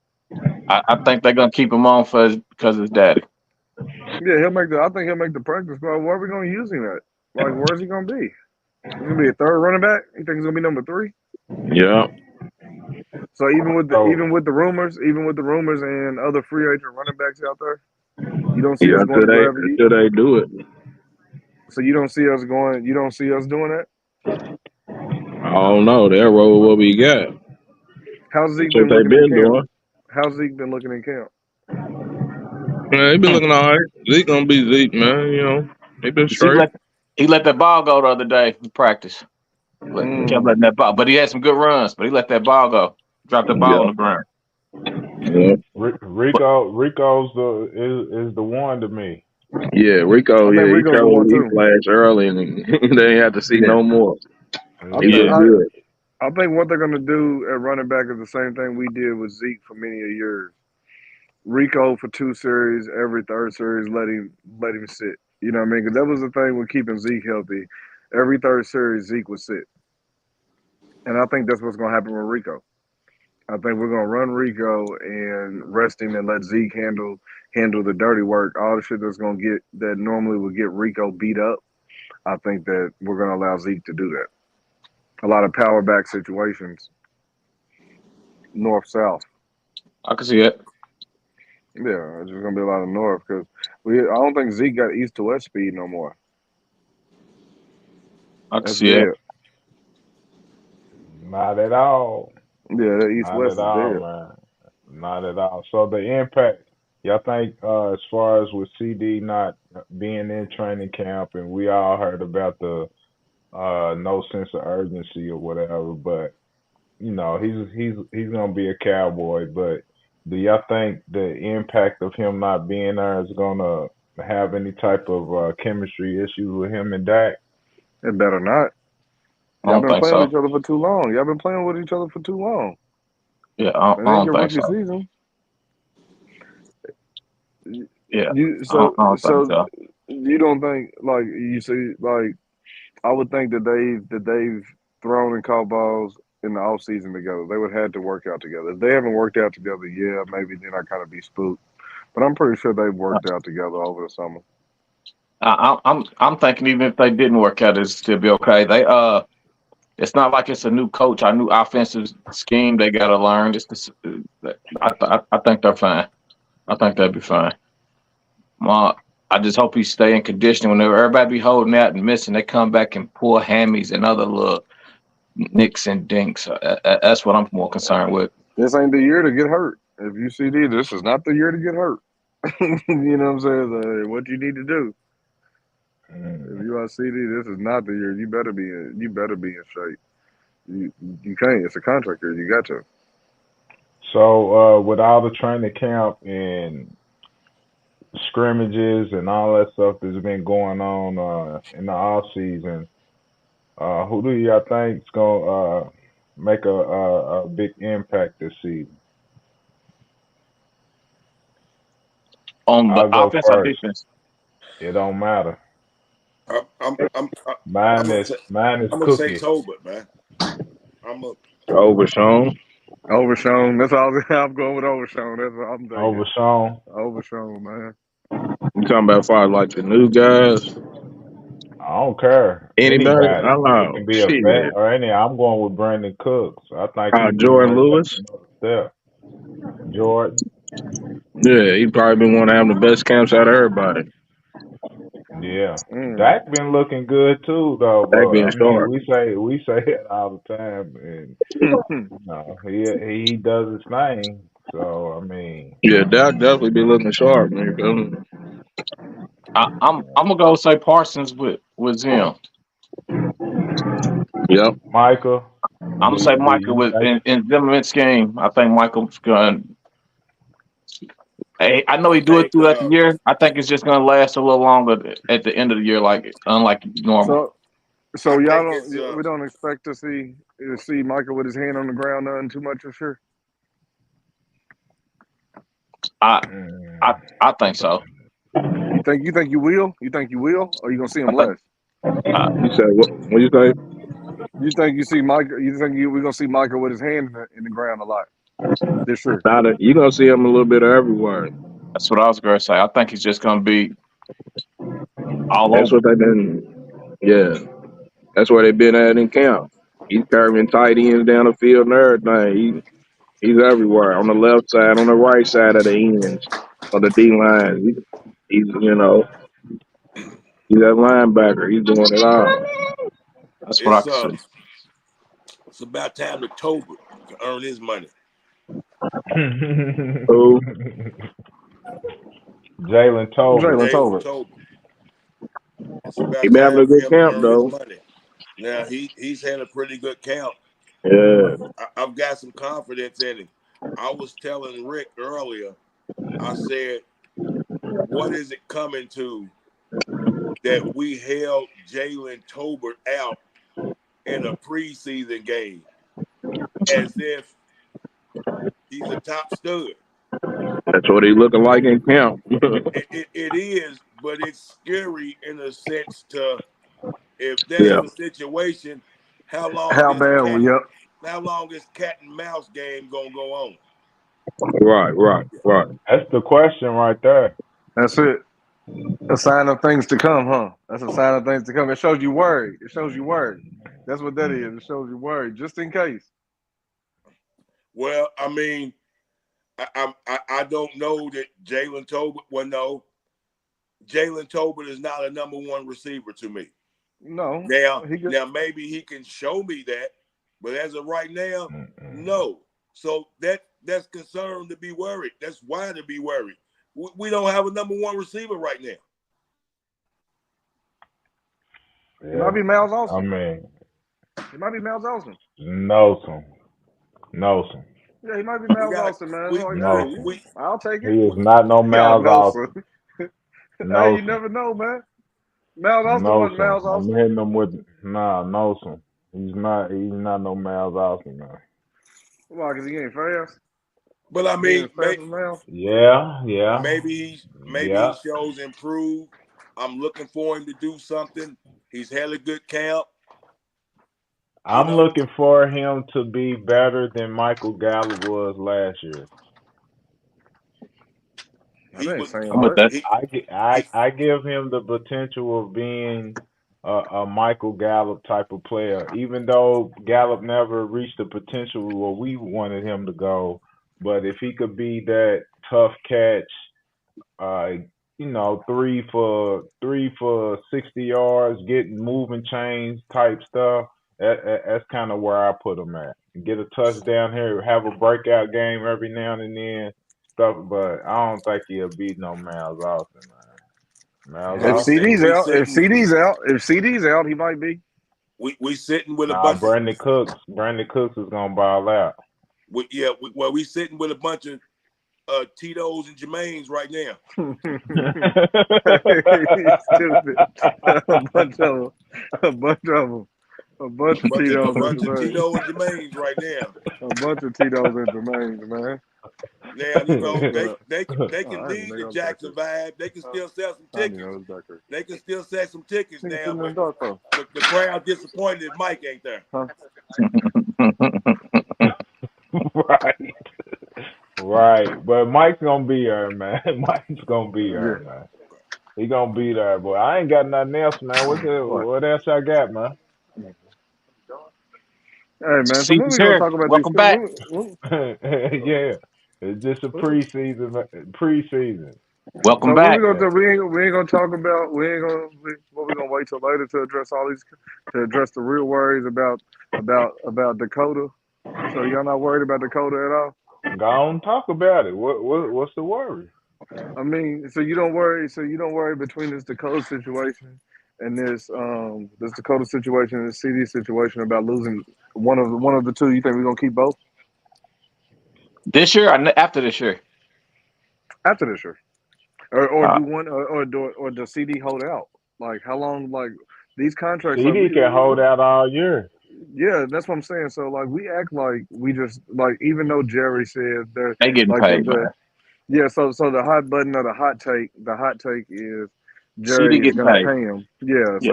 Speaker 2: I think they're gonna keep him on because his daddy.
Speaker 1: Yeah, I think he'll make the practice squad. Where are we going to use him at? Like, where's he going to be? He's going to be a third running back. You think he's going to be number 3?
Speaker 5: Yeah.
Speaker 1: So
Speaker 3: So
Speaker 1: even with the rumors and other free agent running backs out there, you don't see
Speaker 5: Yeah,
Speaker 1: us going to wherever he.
Speaker 5: until they do it.
Speaker 1: So you don't see us going. You don't see us doing that.
Speaker 5: I don't know. They'll roll what we got.
Speaker 1: How's
Speaker 5: That's
Speaker 1: Zeke
Speaker 5: what
Speaker 1: been
Speaker 5: they
Speaker 1: looking in
Speaker 5: been
Speaker 1: camp?
Speaker 5: doing.
Speaker 1: How's Zeke been looking in camp?
Speaker 5: Yeah, he been
Speaker 2: Hmm.
Speaker 5: looking all right. Zeke gonna be Zeke, man. You know, he been
Speaker 2: You see,
Speaker 5: straight.
Speaker 2: he let that ball go the other day in practice. Kept
Speaker 1: Mm.
Speaker 2: letting that ball, but he had some good runs. But he let that ball go. Dropped that ball on
Speaker 5: Yeah,
Speaker 2: the ground.
Speaker 5: yeah,
Speaker 2: But
Speaker 3: Rico's is the one to me.
Speaker 5: yeah.
Speaker 1: I think
Speaker 5: He
Speaker 1: Rico's the one
Speaker 5: showed he
Speaker 1: too.
Speaker 5: flashed early, and they ain't have to see
Speaker 2: yeah,
Speaker 5: no more.
Speaker 1: I
Speaker 5: He
Speaker 1: think
Speaker 2: yeah.
Speaker 5: looked
Speaker 1: I,
Speaker 5: good.
Speaker 1: I think what they're going to do at running back is the same thing we did with Zeke for many a years. Rico for 2 series, every third series, let him sit. You know what I mean? Because that was the thing with keeping Zeke healthy. Every third series, Zeke would sit, and I think that's what's going to happen with Rico. I think we're going to run Rico and rest him and let Zeke handle the dirty work. All the shit that's going to get that normally would get Rico beat up. I think that we're going to allow Zeke to do that. A lot of power back situations, north south.
Speaker 2: I can see it.
Speaker 1: Yeah, it's just going to be a lot of north because I don't think Zeke got east to west speed no more.
Speaker 2: I can
Speaker 1: That's
Speaker 2: see it.
Speaker 1: dead.
Speaker 3: Not at all.
Speaker 1: Yeah, that east
Speaker 3: Not
Speaker 1: west
Speaker 3: at
Speaker 1: is
Speaker 3: all,
Speaker 1: dead.
Speaker 3: man. Not at all. So the impact, y'all think, as far as with CD not being in training camp, and we all heard about the no sense of urgency or whatever, but he's gonna be a Cowboy. But do y'all think the impact of him not being there is gonna have any type of chemistry issues with him and Dak?
Speaker 1: It better not.
Speaker 2: I
Speaker 1: Y'all
Speaker 2: don't
Speaker 1: been
Speaker 2: think
Speaker 1: playing with
Speaker 2: so.
Speaker 1: each other for too long. Y'all been playing with each other for too long.
Speaker 2: Yeah,
Speaker 1: It
Speaker 2: I
Speaker 1: ain't
Speaker 2: don't
Speaker 1: your
Speaker 2: think
Speaker 1: rookie
Speaker 2: so.
Speaker 1: season.
Speaker 2: Yeah,
Speaker 1: You
Speaker 2: I don't think
Speaker 1: so
Speaker 2: so.
Speaker 1: you don't think like you see like I would think that they've thrown and caught balls in the off season together. They would have to work out together. If they haven't worked out together, yeah, maybe then I kind of be spooked. But I'm pretty sure they've worked out together over the summer.
Speaker 2: I'm thinking even if they didn't work out, it'd still be okay. It's not like it's a new coach, a new offensive scheme they got to learn. I think they're fine. I think they'll be fine. Ma, I just hope he stay in condition. Whenever everybody be holding out and missing, they come back and pull hammies and other little nicks and dinks. That's what I'm more concerned with.
Speaker 1: This ain't the year to get hurt. If you CD, this is not the year to get hurt. You know what I'm saying? What you need to do. If
Speaker 3: Mm.
Speaker 1: you are CD, this is not the year. You better be in shape. You can't. It's a contract year. You got to.
Speaker 3: So with all the training camp and scrimmages and all that stuff that's been going on in the off season, who do y'all think is gonna make a big impact this season?
Speaker 2: On the
Speaker 3: I'll go
Speaker 2: offense or
Speaker 3: first.
Speaker 2: defense?
Speaker 3: It don't matter.
Speaker 4: I'm I'm I'm I'm
Speaker 3: Mine
Speaker 4: gonna
Speaker 3: is
Speaker 4: say,
Speaker 3: mine is
Speaker 4: I'm gonna say
Speaker 3: Cookie.
Speaker 4: Tolbert, man. I'm a
Speaker 5: Overshown.
Speaker 1: Overshown. That's all. I'm going with Overshown. That's what I'm thinking.
Speaker 3: Over Sean.
Speaker 1: Overshown, man.
Speaker 5: You talking about far like the new guys?
Speaker 3: I don't care.
Speaker 5: Anybody? I
Speaker 3: Anybody.
Speaker 5: don't
Speaker 3: It
Speaker 5: know.
Speaker 3: can be a
Speaker 5: Shit.
Speaker 3: vet or any. I'm going with Brandon Cooks. I think he's getting
Speaker 5: Jordan
Speaker 3: ready to take
Speaker 5: Lewis.
Speaker 3: another step. Jordan.
Speaker 5: Yeah, he probably been one of having the best camps out of everybody.
Speaker 3: Yeah,
Speaker 1: Mm.
Speaker 3: Dak been looking good too, though.
Speaker 5: Dak
Speaker 3: But
Speaker 5: being
Speaker 3: I mean,
Speaker 5: sharp.
Speaker 3: we say it all the time, and he does his thing. So I mean,
Speaker 5: Yeah, Dak definitely be looking sharp, man. You feel me?
Speaker 2: I'm gonna go say Parsons with Zim.
Speaker 5: Yep.
Speaker 3: Michael,
Speaker 2: I'm gonna say
Speaker 3: do
Speaker 2: Michael
Speaker 3: you
Speaker 2: with
Speaker 3: think?
Speaker 2: in Zimmerman's game. I think Michael's going. Hey, I know
Speaker 4: I
Speaker 2: he do it
Speaker 4: think
Speaker 2: throughout the year. I think it's just gonna last a little longer at the end of the year, like unlike normal.
Speaker 1: So so y'all
Speaker 4: it's
Speaker 1: don't we don't expect to see Michael with his hand on the ground none too much for sure.
Speaker 2: I I
Speaker 3: Mm,
Speaker 2: I think so.
Speaker 1: You think you will? Or you gonna see
Speaker 2: I
Speaker 1: him
Speaker 2: think
Speaker 1: less?
Speaker 2: uh,
Speaker 5: You said what you say?
Speaker 1: We're gonna see Michael with his hand in the ground a lot this year.
Speaker 5: You gonna see him a little bit everywhere.
Speaker 2: that's what I was gonna say. I think he's just gonna be all
Speaker 5: That's
Speaker 2: over.
Speaker 5: what they've been. Yeah, that's where they've been at in camp. He's carrying tight ends down the field and everything. He's everywhere on the left side, on the right side of the ends, on the D line. He's he's that linebacker. He's doing it all.
Speaker 2: That's what I
Speaker 4: it's
Speaker 2: can say.
Speaker 4: it's about time that Tolbert can earn his money.
Speaker 5: So
Speaker 3: Jalen Tolbert.
Speaker 1: Jalen
Speaker 4: Jalen
Speaker 1: Tolbert.
Speaker 4: Tolbert. It's
Speaker 5: he
Speaker 4: about
Speaker 5: been having
Speaker 4: time
Speaker 5: a
Speaker 4: for
Speaker 5: good
Speaker 4: him to
Speaker 5: camp
Speaker 4: earn his
Speaker 5: though.
Speaker 4: money. Now he's had a pretty good count.
Speaker 5: Yeah,
Speaker 4: I've got some confidence in him. I was telling Rick earlier. I said, "What is it coming to that we held Jalen Tolbert out in a preseason game as if he's a top stud?"
Speaker 5: that's what he looking like in camp.
Speaker 4: It is, but it's scary in a sense to if that's
Speaker 5: Yeah,
Speaker 4: the situation, how long
Speaker 1: How
Speaker 4: is
Speaker 1: bad?
Speaker 4: cat
Speaker 1: Yep.
Speaker 4: how long is cat and mouse game gonna go on?
Speaker 5: right.
Speaker 3: That's the question right there.
Speaker 1: That's it. A sign of things to come, huh? That's a sign of things to come. It shows you worried. It shows you worried. That's what that is. It shows you worried, just in case.
Speaker 4: Well, I mean, I don't know that Jalen Tolbert. Well, no, Jalen Tolbert is not a number one receiver to me.
Speaker 1: No,
Speaker 4: Now,
Speaker 1: he could.
Speaker 4: now maybe he can show me that, but as of right now,
Speaker 3: Mm-mm.
Speaker 4: no. So that's concern to be worried. That's why to be worried. We don't have a number one receiver right now.
Speaker 1: It might
Speaker 3: Yeah,
Speaker 1: be Miles
Speaker 3: I
Speaker 1: Austin.
Speaker 3: mean,
Speaker 1: It might be Miles Austin.
Speaker 3: Newsom, Newsom,
Speaker 1: Yeah, he might be
Speaker 4: We
Speaker 1: Miles
Speaker 4: got
Speaker 1: Austin, man.
Speaker 4: we
Speaker 1: Like, hey,
Speaker 3: Newsom.
Speaker 1: I'll take
Speaker 3: He
Speaker 1: it.
Speaker 3: is
Speaker 4: we,
Speaker 3: not no
Speaker 1: Y'all
Speaker 3: Miles
Speaker 1: know, sir.
Speaker 3: Austin.
Speaker 1: Hey, you
Speaker 3: Newsom,
Speaker 1: never know, man. Miles Austin wasn't
Speaker 3: Newsom.
Speaker 1: Miles
Speaker 3: I'm
Speaker 1: Austin.
Speaker 3: hitting him with Newsom. He's not. He's not no Miles Austin, man.
Speaker 1: Why? Because he ain't fast.
Speaker 4: but I
Speaker 1: He ain't
Speaker 4: mean,
Speaker 1: as fast as Miles.
Speaker 3: Yeah, yeah,
Speaker 4: maybe he
Speaker 3: yeah.
Speaker 4: shows improved. I'm looking for him to do something. He's had a good camp. You
Speaker 3: I'm
Speaker 4: know,
Speaker 3: looking for him to be better than Michael Gallup was last year.
Speaker 1: That
Speaker 4: he
Speaker 1: ain't
Speaker 4: was
Speaker 1: saying
Speaker 2: I'm with
Speaker 1: much.
Speaker 2: that.
Speaker 3: I
Speaker 4: he
Speaker 3: I give him the potential of being a Michael Gallup type of player, even though Gallup never reached the potential where we wanted him to go. But if he could be that tough catch, uh, 3 for 60 yards, getting moving chains type stuff. That's kind of where I put him at. Get a touchdown here, have a breakout game every now and then, stuff. But I don't think he'll beat no Miles Austin, man. Miles
Speaker 4: and
Speaker 1: If
Speaker 3: Austin,
Speaker 1: CD's
Speaker 4: we
Speaker 1: out, if
Speaker 4: sitting
Speaker 1: CD's out, if CD's out, he might be.
Speaker 4: we sitting with a
Speaker 3: nah,
Speaker 4: bunch of
Speaker 3: Brandon Cooks is gonna ball out.
Speaker 4: we sitting with a bunch of Tito's and Jermaines right now.
Speaker 1: He's stupid. A bunch of them. A bunch of them. A bunch of
Speaker 4: A
Speaker 1: Tito's and
Speaker 4: bunch of
Speaker 1: Jermaine.
Speaker 4: Tito and Jermaines right now.
Speaker 1: A bunch of Tito's and Jermaine, man.
Speaker 4: Now
Speaker 1: Oh,
Speaker 4: they
Speaker 1: God.
Speaker 4: they they
Speaker 1: Oh,
Speaker 4: can
Speaker 1: I didn't
Speaker 4: lead
Speaker 1: know
Speaker 4: the
Speaker 1: that was back
Speaker 4: Jackson vibe. They can still sell some
Speaker 1: there. I didn't know
Speaker 4: tickets.
Speaker 1: it was back there.
Speaker 4: They can still sell some tickets
Speaker 1: Nigga
Speaker 4: now,
Speaker 1: sitting in the
Speaker 4: but
Speaker 1: dark, though.
Speaker 4: the crowd disappointed if Mike ain't there.
Speaker 1: Huh?
Speaker 3: Right, right. But Mike's gonna be there, man. Mike's gonna be there,
Speaker 1: Yeah.
Speaker 3: man. He gonna be there, boy. I ain't got nothing else, man.
Speaker 1: What?
Speaker 3: What else I got, man?
Speaker 1: Hey, man. So when
Speaker 2: Season's
Speaker 1: we going to
Speaker 2: here.
Speaker 1: talk about these?
Speaker 2: Welcome back.
Speaker 3: Yeah, it's just a preseason. Preseason.
Speaker 2: Welcome
Speaker 1: So what we
Speaker 2: back.
Speaker 1: gonna
Speaker 3: Yeah.
Speaker 1: do? We ain't gonna talk about. What we gonna wait till later to address all these to address the real worries about Dakota. So y'all not worried about Dakota at all?
Speaker 3: Go on, talk about it. What's the worry?
Speaker 1: I mean, so you don't worry. So you don't worry between this Dakota situation and this Dakota situation and this CD situation about losing one of the two. You think we're gonna keep both
Speaker 2: This year or after this year?
Speaker 1: after this year, or
Speaker 2: Uh,
Speaker 1: do one or does CD hold out? Like how long? Like these contracts, like
Speaker 3: CD can hold out all year.
Speaker 1: yeah, that's what I'm saying. So like we act like we just like even though Jerry said that
Speaker 2: they getting
Speaker 1: like
Speaker 2: paid,
Speaker 1: the
Speaker 2: man.
Speaker 1: yeah, so the hot button of the hot take is
Speaker 2: CD
Speaker 1: Jerry is
Speaker 2: getting
Speaker 1: gonna
Speaker 2: paid.
Speaker 1: pay him. Yeah,
Speaker 2: Yeah,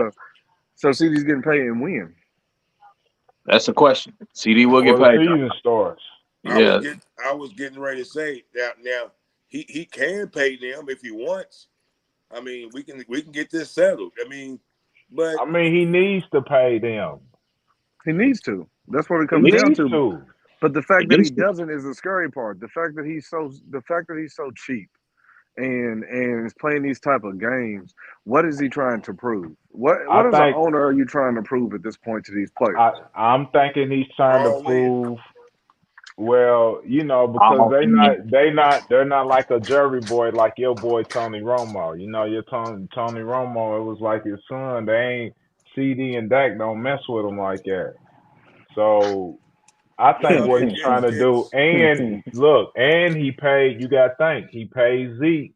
Speaker 1: so CD's getting paid and win.
Speaker 2: that's the question. CD will get
Speaker 3: Before the
Speaker 2: paid.
Speaker 3: season starts.
Speaker 2: Yeah,
Speaker 4: I was getting ready to say that now he can pay them if he wants. I mean, we can get this settled. I mean, but
Speaker 3: I mean, he needs to pay them.
Speaker 1: He needs to. That's what it
Speaker 2: he
Speaker 3: He
Speaker 1: comes
Speaker 2: needs
Speaker 1: down
Speaker 3: needs
Speaker 1: to.
Speaker 3: to.
Speaker 1: But the
Speaker 2: he
Speaker 1: fact that he
Speaker 2: needs to.
Speaker 1: doesn't is the scary part. The fact that he's so cheap and is playing these type of games. What is he trying to prove?
Speaker 3: I
Speaker 1: What as an
Speaker 3: think
Speaker 1: owner are you trying to prove at this point to these players?
Speaker 3: I'm thinking he's trying to
Speaker 4: all in.
Speaker 3: prove. Well, because
Speaker 2: All in.
Speaker 3: they're not like a jury boy like your boy Tony Romo. Your Tony Romo, it was like his son. They ain't CD and Dak don't mess with him like that. So I think
Speaker 4: Well,
Speaker 3: what he's trying to do,
Speaker 4: it's
Speaker 3: and look, and he paid. You got to think he paid Zeke.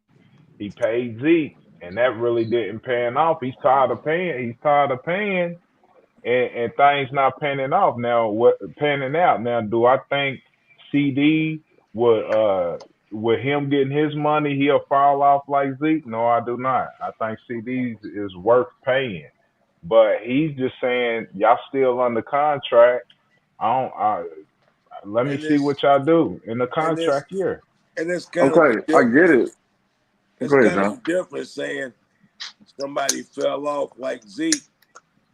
Speaker 3: He paid Zeke, and that really didn't paying off. He's tired of paying. He's tired of paying, and things not panning off now. What panning out now? Do I think CD with him getting his money, he'll fall off like Zeke? No, I do not. I think CD is worth paying, but he's just saying y'all still under contract. I don't. Let me
Speaker 4: and
Speaker 3: see
Speaker 4: this
Speaker 3: what y'all do in the
Speaker 4: and this
Speaker 3: contract year.
Speaker 4: and it's kind of a
Speaker 1: Okay, I get
Speaker 4: difference.
Speaker 1: it.
Speaker 4: It's
Speaker 1: Go ahead,
Speaker 4: kind of
Speaker 1: John.
Speaker 4: a difference saying somebody fell off like Zeke,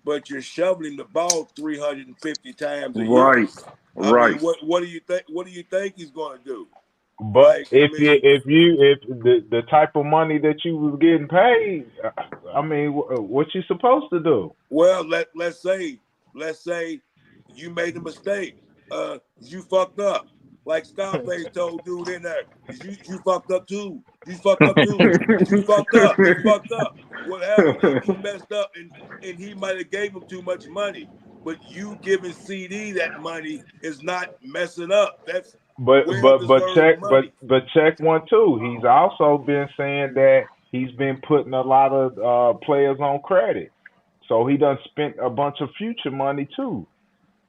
Speaker 4: but you're shoveling the ball 350 times a year.
Speaker 1: Right,
Speaker 4: I mean,
Speaker 1: right.
Speaker 4: what do you think? What do you think he's going to do?
Speaker 3: But
Speaker 4: Like, I
Speaker 3: if
Speaker 4: mean,
Speaker 3: the type of money that you was getting paid, I mean, what you supposed to do?
Speaker 4: well, let's say you made a mistake. You fucked up. Like Scarface told dude in there, you fucked up too. You fucked up too. You fucked up. You fucked up. What happened? He messed up and he might have gave him too much money. But you giving CD that money is not messing up. That's well deserved money.
Speaker 3: But check one too. He's also been saying that he's been putting a lot of players on credit, so he done spent a bunch of future money too.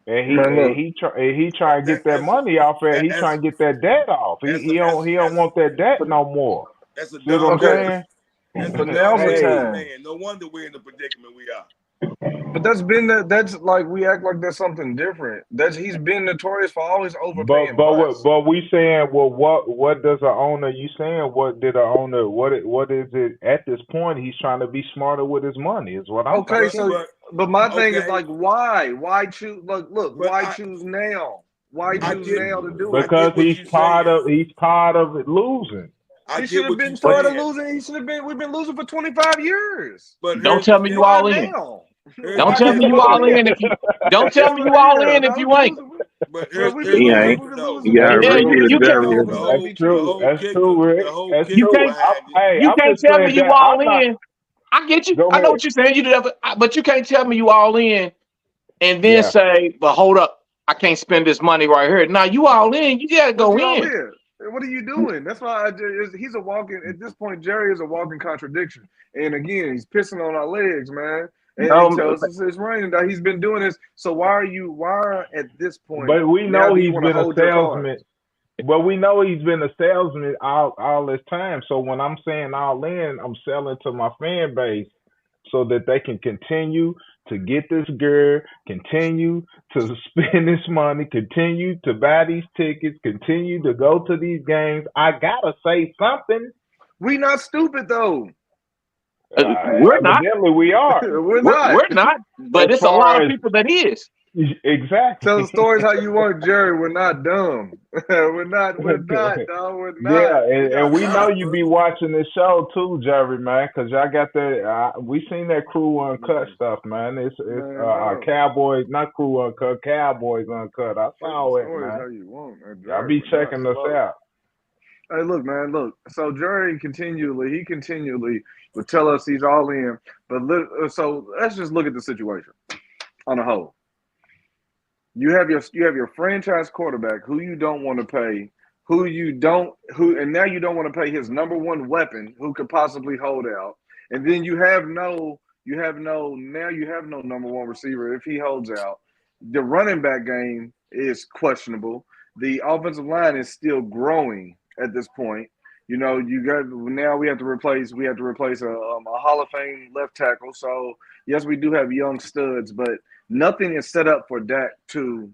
Speaker 3: And
Speaker 1: Man, look.
Speaker 3: he try to get that
Speaker 4: That's
Speaker 3: money off. He
Speaker 4: that's
Speaker 3: trying to get that debt off.
Speaker 4: that's
Speaker 3: He don't want that debt
Speaker 1: But
Speaker 3: no more.
Speaker 4: that's a
Speaker 3: See what I'm
Speaker 4: dumb
Speaker 1: okay,
Speaker 4: man.
Speaker 3: saying?
Speaker 4: That's a
Speaker 1: but
Speaker 4: dumb
Speaker 1: now's the
Speaker 3: Hey,
Speaker 4: lazy
Speaker 1: time.
Speaker 4: man. No wonder we're in the predicament we are.
Speaker 1: But that's like we act like that's something different. That's he's been notorious for always overpaying busts.
Speaker 3: but we saying, well, what does a owner? You saying what did a owner? What is it at this point? He's trying to be smarter with his money. Is what I'm
Speaker 1: Okay,
Speaker 4: But
Speaker 3: thinking.
Speaker 1: so
Speaker 4: but
Speaker 1: but my thing is
Speaker 4: okay,
Speaker 1: like why? Why choose look,
Speaker 4: but
Speaker 1: why choose now? Why
Speaker 4: I
Speaker 1: choose
Speaker 4: get
Speaker 1: now to do
Speaker 4: I
Speaker 1: it?
Speaker 3: Because
Speaker 4: get what you're saying.
Speaker 3: he's tired of it losing.
Speaker 4: I
Speaker 1: He should
Speaker 4: get
Speaker 1: have
Speaker 4: what
Speaker 1: been
Speaker 4: you're
Speaker 1: tired of
Speaker 4: saying.
Speaker 1: losing. He should have been we've been losing for 25 years.
Speaker 4: But
Speaker 2: Don't
Speaker 4: here's
Speaker 2: tell
Speaker 4: the
Speaker 2: me you
Speaker 1: Why
Speaker 2: all
Speaker 4: difference.
Speaker 2: in.
Speaker 1: now?
Speaker 4: Here's
Speaker 2: Don't
Speaker 4: the
Speaker 1: Why
Speaker 2: tell me
Speaker 1: now?
Speaker 2: you
Speaker 4: difference.
Speaker 1: Well,
Speaker 2: all
Speaker 1: yeah.
Speaker 2: in if you. Don't tell
Speaker 1: Yes,
Speaker 2: me
Speaker 1: but
Speaker 2: you all
Speaker 1: yeah.
Speaker 2: in if
Speaker 1: Now
Speaker 2: you
Speaker 1: we've been
Speaker 2: ain't.
Speaker 1: losing.
Speaker 4: But
Speaker 1: Well,
Speaker 5: He ain't.
Speaker 1: we've been
Speaker 4: no.
Speaker 5: You
Speaker 1: losing
Speaker 5: gotta
Speaker 1: for
Speaker 2: Yeah,
Speaker 5: agree with
Speaker 2: you can't.
Speaker 5: Jerry.
Speaker 4: The
Speaker 3: True.
Speaker 4: whole
Speaker 3: That's
Speaker 4: kicker
Speaker 3: true, Rick.
Speaker 4: the whole
Speaker 3: That's
Speaker 2: You
Speaker 4: kicker
Speaker 3: true.
Speaker 2: can't.
Speaker 3: I'm,
Speaker 4: behind it.
Speaker 3: hey,
Speaker 2: You
Speaker 3: I'm
Speaker 2: can't
Speaker 3: just
Speaker 2: tell me
Speaker 3: playing
Speaker 2: you
Speaker 3: that.
Speaker 2: all
Speaker 3: I'm not.
Speaker 2: in. I get you.
Speaker 3: Go
Speaker 2: I know
Speaker 3: ahead.
Speaker 2: what you're saying. But you can't tell me you all in and then
Speaker 3: Yeah.
Speaker 2: say, "But hold up, I can't spend this money right here." Now you all in. You gotta
Speaker 1: what
Speaker 2: go
Speaker 1: you all
Speaker 2: in.
Speaker 1: in? What are you doing? That's why he's a walking. At this point, Jerry is a walking contradiction. And again, he's pissing on our legs, man. And
Speaker 2: No,
Speaker 1: tells us it's raining. That he's been doing this. So why are you? Why at this point
Speaker 3: But we
Speaker 1: now
Speaker 3: know
Speaker 1: do you
Speaker 3: he's
Speaker 1: want to
Speaker 3: been a
Speaker 1: hold your cards?
Speaker 3: salesman. But we know he's been a salesman all this time. So when I'm saying all in, I'm selling to my fan base so that they can continue to get this gear, continue to spend this money, continue to buy these tickets, continue to go to these games. I gotta say something.
Speaker 1: We not stupid though.
Speaker 2: we're not.
Speaker 3: Evidently, we are.
Speaker 1: We're
Speaker 2: We're
Speaker 1: not.
Speaker 2: we're not.
Speaker 3: As
Speaker 2: But it's a lot
Speaker 3: far
Speaker 2: of
Speaker 3: as
Speaker 2: people that is.
Speaker 1: Tell the
Speaker 3: Exactly.
Speaker 1: stories how you want, Jerry. We're not dumb. We're not, dog. We're
Speaker 3: Yeah,
Speaker 1: not.
Speaker 4: We
Speaker 3: and
Speaker 4: got
Speaker 3: we know
Speaker 4: time,
Speaker 3: you
Speaker 4: bro.
Speaker 3: be watching this show too, Jerry, man, because y'all got that. We seen that Crew Uncut
Speaker 1: Man,
Speaker 3: stuff, man. It's
Speaker 1: dog.
Speaker 3: Cowboys, not Crew Uncut, Cowboys Uncut. I
Speaker 1: Tell the
Speaker 3: saw it,
Speaker 1: stories
Speaker 3: man.
Speaker 1: how you want, man.
Speaker 3: Y'all
Speaker 1: Jerry.
Speaker 3: be
Speaker 1: We're not
Speaker 3: checking us
Speaker 1: slow.
Speaker 3: out.
Speaker 1: Hey, look, man, look. So Jerry continually would tell us he's all in, but so let's just look at the situation on a whole. You have your franchise quarterback who you don't want to pay, and now you don't want to pay his number one weapon who could possibly hold out, and then you have no number one receiver if he holds out. The running back game is questionable. The offensive line is still growing at this point. You got now we have to replace a Hall of Fame left tackle. So yes, we do have young studs, but nothing is set up for Dak to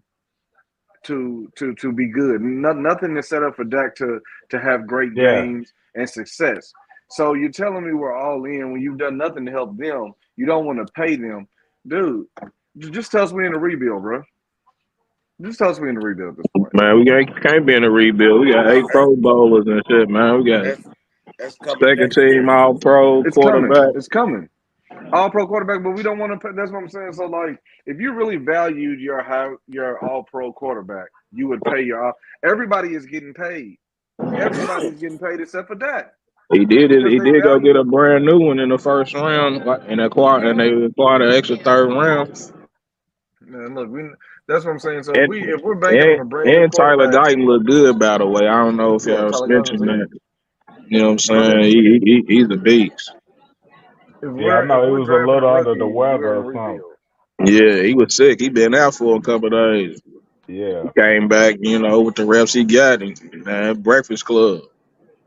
Speaker 1: be good. Nothing is set up for Dak to have great
Speaker 3: Yeah,
Speaker 1: games and success. So you're telling me we're all in when you've done nothing to help them. You don't want to pay them, dude. Just tell us we're in a rebuild, bro. Just tell us we're in a rebuild at this point.
Speaker 5: Man, we can't be in a rebuild. We got
Speaker 4: No,
Speaker 5: 8 Pro Bowlers and shit, man. We got
Speaker 4: that's that's coming
Speaker 5: second
Speaker 4: next
Speaker 5: team
Speaker 4: year.
Speaker 5: All Pro
Speaker 1: It's coming.
Speaker 5: quarterback.
Speaker 1: It's coming. All pro quarterback, but we don't want to pay. That's what I'm saying. So, like, if you really valued your all pro quarterback, you would pay your. Everybody is getting paid. Everybody is getting paid except for that
Speaker 5: He did it.
Speaker 1: because
Speaker 5: He
Speaker 1: they
Speaker 5: did go get
Speaker 1: value.
Speaker 5: a brand new one in the first round, and they acquired an extra third round.
Speaker 1: Man, look, that's what I'm saying. So
Speaker 5: And
Speaker 1: if we're banking on a brand new
Speaker 5: Tyler
Speaker 1: quarterback,
Speaker 5: Guyton looked good, by the way. I don't know if
Speaker 1: yeah,
Speaker 5: y'all
Speaker 1: Tyler Guyton's
Speaker 5: mentioned
Speaker 1: it.
Speaker 5: that. You know what I'm
Speaker 1: Okay,
Speaker 5: saying? He's a beast.
Speaker 1: if
Speaker 3: yeah. I
Speaker 1: we're if
Speaker 3: know he
Speaker 1: we're
Speaker 3: was a
Speaker 1: drafting a
Speaker 3: little under the
Speaker 1: rookie, we're
Speaker 3: weather
Speaker 1: in
Speaker 3: or something.
Speaker 1: rebuild.
Speaker 5: Yeah, he was sick. He been out for a couple of days. He
Speaker 3: Yeah,
Speaker 5: came back, with the reps he got. Man, Breakfast Club.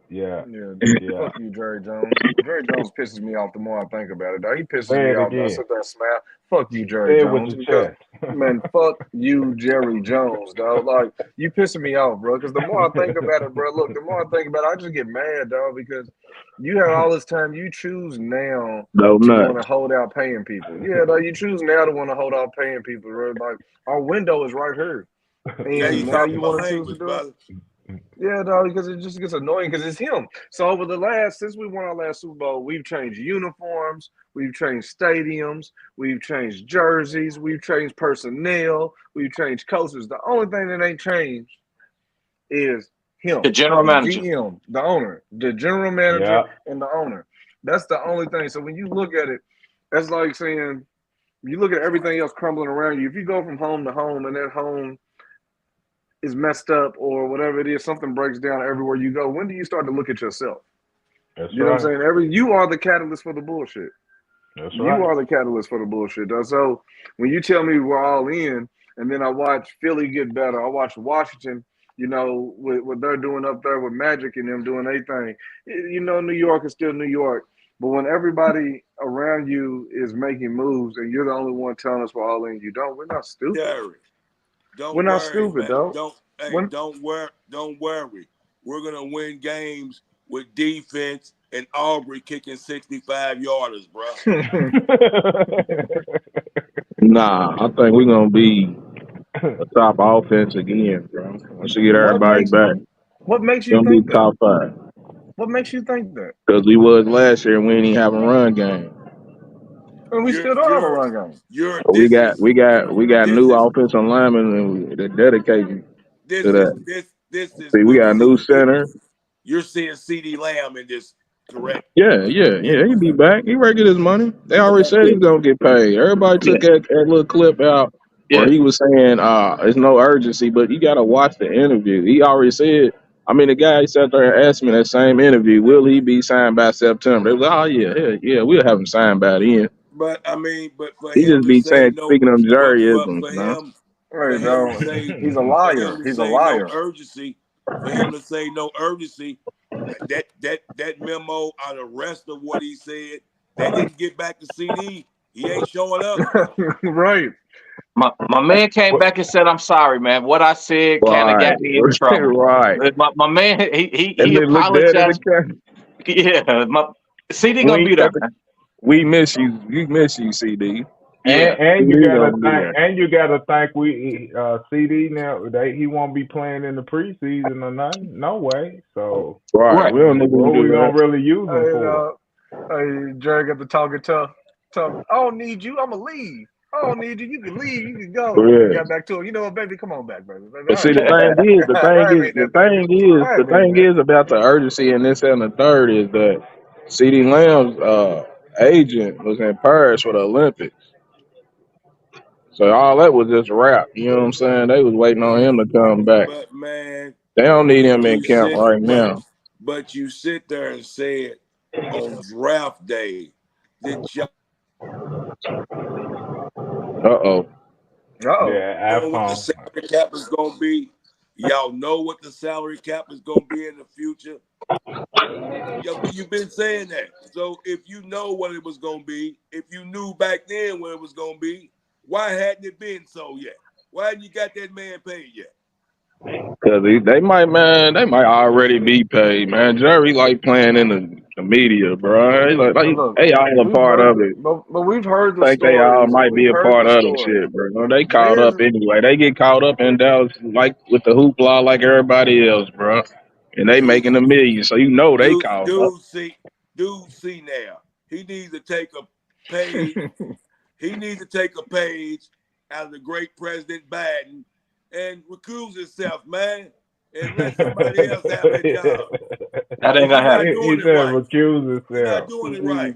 Speaker 3: yeah,
Speaker 1: Yeah,
Speaker 3: yeah.
Speaker 1: fuck you, Jerry Jones. Jerry Jones pisses me off the more I think about it. Dog. He pisses
Speaker 3: Say
Speaker 1: me
Speaker 3: it
Speaker 1: off. I
Speaker 3: again.
Speaker 1: sit there and smile. Fuck you, Jerry
Speaker 3: Say it with
Speaker 1: Jones,
Speaker 3: your
Speaker 1: because
Speaker 3: chest.
Speaker 1: man, fuck you, Jerry Jones, dog. Like you pissing me off, bro. Because the more I think about it, bro, look, the more I think about it, I just get mad, dog. Because you had all this time. You choose now
Speaker 5: No
Speaker 1: to want to
Speaker 5: nuts.
Speaker 1: hold out paying people. Yeah, dog. You choose now to want to hold out paying people, bro. Like our window is right here,
Speaker 4: Now you
Speaker 1: and now
Speaker 4: talking
Speaker 1: you
Speaker 4: my
Speaker 1: want to choose to
Speaker 4: language,
Speaker 1: do it.
Speaker 4: brother.
Speaker 1: Yeah, dog, because it just gets annoying because it's him. So since we won our last Super Bowl, we've changed uniforms, we've changed stadiums, we've changed jerseys, we've changed personnel, we've changed coaches. The only thing that ain't changed is
Speaker 2: The
Speaker 1: him,
Speaker 2: general
Speaker 1: the
Speaker 2: manager.
Speaker 1: GM, the owner, the general manager,
Speaker 3: Yeah,
Speaker 1: and the owner. That's the only thing. So when you look at it, that's like saying you look at everything else crumbling around you. If you go from home to home and that home is messed up or whatever it is, something breaks down everywhere you go. When do you start to look at yourself?
Speaker 3: that's
Speaker 1: You know what
Speaker 3: right.
Speaker 1: I'm saying? You are the catalyst for the bullshit.
Speaker 3: That's
Speaker 1: You
Speaker 3: right.
Speaker 1: are the catalyst for the bullshit. So when you tell me we're all in, and then I watch Philly get better, I watch Washington, with what they're doing up there with Magic and them doing their thing. New York is still New York. But when everybody around you is making moves and you're the only one telling us we're all in, we're not stupid.
Speaker 4: Jerry,
Speaker 1: We're
Speaker 4: don't
Speaker 1: not
Speaker 4: worry,
Speaker 1: stupid,
Speaker 4: man.
Speaker 1: though. When
Speaker 4: Don't worry. We're gonna win games with defense and Aubrey kicking 65 yarders, bro.
Speaker 5: Nah, I think we're gonna be a top offense again, bro. Once you get
Speaker 1: what
Speaker 5: everybody
Speaker 1: makes
Speaker 5: back,
Speaker 1: what makes you
Speaker 5: gonna be
Speaker 1: think that?
Speaker 5: top 5.
Speaker 1: What makes you think that?
Speaker 5: Because we was last year and we didn't have a run game.
Speaker 1: And we
Speaker 4: You're
Speaker 1: still don't have a
Speaker 4: you're
Speaker 1: run game.
Speaker 4: you're
Speaker 5: But we
Speaker 4: this
Speaker 5: got
Speaker 4: is
Speaker 5: we got we got
Speaker 4: this
Speaker 5: new
Speaker 4: is
Speaker 5: offensive linemen and they're dedicated to
Speaker 4: this is
Speaker 5: that.
Speaker 4: this is
Speaker 5: See, we
Speaker 4: what
Speaker 5: got a new center.
Speaker 4: you're seeing CD Lamb in this, correct?
Speaker 5: Yeah. He be back. He ready to get his money. They already
Speaker 4: Okay.
Speaker 5: said he's gonna get paid. Everybody
Speaker 2: Yeah,
Speaker 5: took that little clip out where
Speaker 2: yeah.
Speaker 5: he was saying, "There's no urgency," but you gotta watch the interview. He already said. I mean, the guy sat there and asked me that same interview, "Will he be signed by September?" They was like, "Oh yeah, we'll have him signed by then."
Speaker 4: But I mean, but for
Speaker 5: He
Speaker 4: him
Speaker 5: just
Speaker 4: to
Speaker 5: be
Speaker 4: say
Speaker 5: saying,
Speaker 4: no,
Speaker 5: speaking of
Speaker 4: but
Speaker 5: Jerryisms,
Speaker 4: for
Speaker 5: man.
Speaker 1: Hey,
Speaker 4: him to
Speaker 1: dog.
Speaker 4: say
Speaker 1: He's a
Speaker 4: for him
Speaker 1: liar.
Speaker 4: to
Speaker 1: He's a
Speaker 4: say no
Speaker 1: liar.
Speaker 4: urgency, for him to say no urgency, that memo on the rest of what he said, that didn't get back to CD. He ain't showing up.
Speaker 1: Right.
Speaker 2: My man came back and said, "I'm sorry, man. What I said kind of
Speaker 5: Right,
Speaker 2: got me in trouble."
Speaker 5: right.
Speaker 2: My man, he
Speaker 5: And then look dead at the
Speaker 2: apologized.
Speaker 5: camera.
Speaker 2: Yeah, my CD gonna
Speaker 5: We
Speaker 2: be there, man.
Speaker 5: we miss you. We miss you, CD.
Speaker 2: Yeah.
Speaker 3: And you
Speaker 5: CD
Speaker 3: gotta
Speaker 5: gonna be
Speaker 3: think,
Speaker 5: there.
Speaker 3: we CD now. He won't be playing in the preseason or nothing. No way. So
Speaker 5: Right.
Speaker 2: Right.
Speaker 5: We don't need
Speaker 3: what
Speaker 5: to
Speaker 3: are we
Speaker 5: do
Speaker 3: gonna
Speaker 5: that.
Speaker 3: really use him for?
Speaker 1: Hey, Jerry got the talking tough. Tough. I don't need you. I'ma leave. I don't need you. You can leave. You can go. He
Speaker 5: Yeah.
Speaker 1: got back to him. You know what, baby? Come on back, baby. Baby,
Speaker 5: But
Speaker 1: I
Speaker 5: see,
Speaker 1: ain't
Speaker 5: the
Speaker 1: mean that.
Speaker 5: thing is,
Speaker 1: I ain't mean that, baby. I ain't
Speaker 5: the
Speaker 1: mean
Speaker 5: thing
Speaker 1: that.
Speaker 5: is about the urgency in this and the third is that CD Lamb's agent was in Paris for the Olympics. So all that was just a wrap. You know what I'm saying? They was waiting on him to come back.
Speaker 4: But man,
Speaker 5: They don't need him in
Speaker 4: you
Speaker 5: camp
Speaker 4: sit,
Speaker 5: right now.
Speaker 4: but you sit there and say it on draft day that y'all
Speaker 5: Uh-oh.
Speaker 1: Uh-oh.
Speaker 3: Yeah,
Speaker 4: know what the
Speaker 3: AFCON.
Speaker 4: salary cap is gonna be. Y'all know what the salary cap is gonna be in the future. You've been saying that. So if you know what it was gonna be, if you knew back then what it was gonna be, why hadn't it been so yet? Why hadn't you got that man paid yet?
Speaker 5: Cause they might already be paid, man. Jerry like playing in the media, bro. He
Speaker 1: But
Speaker 5: like
Speaker 1: look,
Speaker 5: they all a
Speaker 1: we've
Speaker 5: part
Speaker 1: heard,
Speaker 5: of it.
Speaker 1: but we've heard the
Speaker 5: Think they all
Speaker 1: stories.
Speaker 5: might be
Speaker 1: We've
Speaker 5: a
Speaker 1: heard
Speaker 5: part
Speaker 1: the
Speaker 5: of the
Speaker 1: stories.
Speaker 5: shit, bro. They
Speaker 1: But
Speaker 5: caught up anyway. They get caught up in Dallas like with the hoopla like everybody else, bro. And they
Speaker 4: Dude,
Speaker 5: making a million, so you know they
Speaker 4: dude,
Speaker 5: caught up.
Speaker 4: dude, see, now. He needs to take a page. He needs to take a page out of the great President Biden and recuse himself, man, and let somebody else have that job.
Speaker 2: That ain't
Speaker 4: Because
Speaker 2: gonna
Speaker 4: you're
Speaker 2: happen.
Speaker 4: not
Speaker 3: He
Speaker 4: doing it
Speaker 3: said
Speaker 4: right.
Speaker 3: recuse
Speaker 4: You're not
Speaker 3: himself.
Speaker 4: doing it right.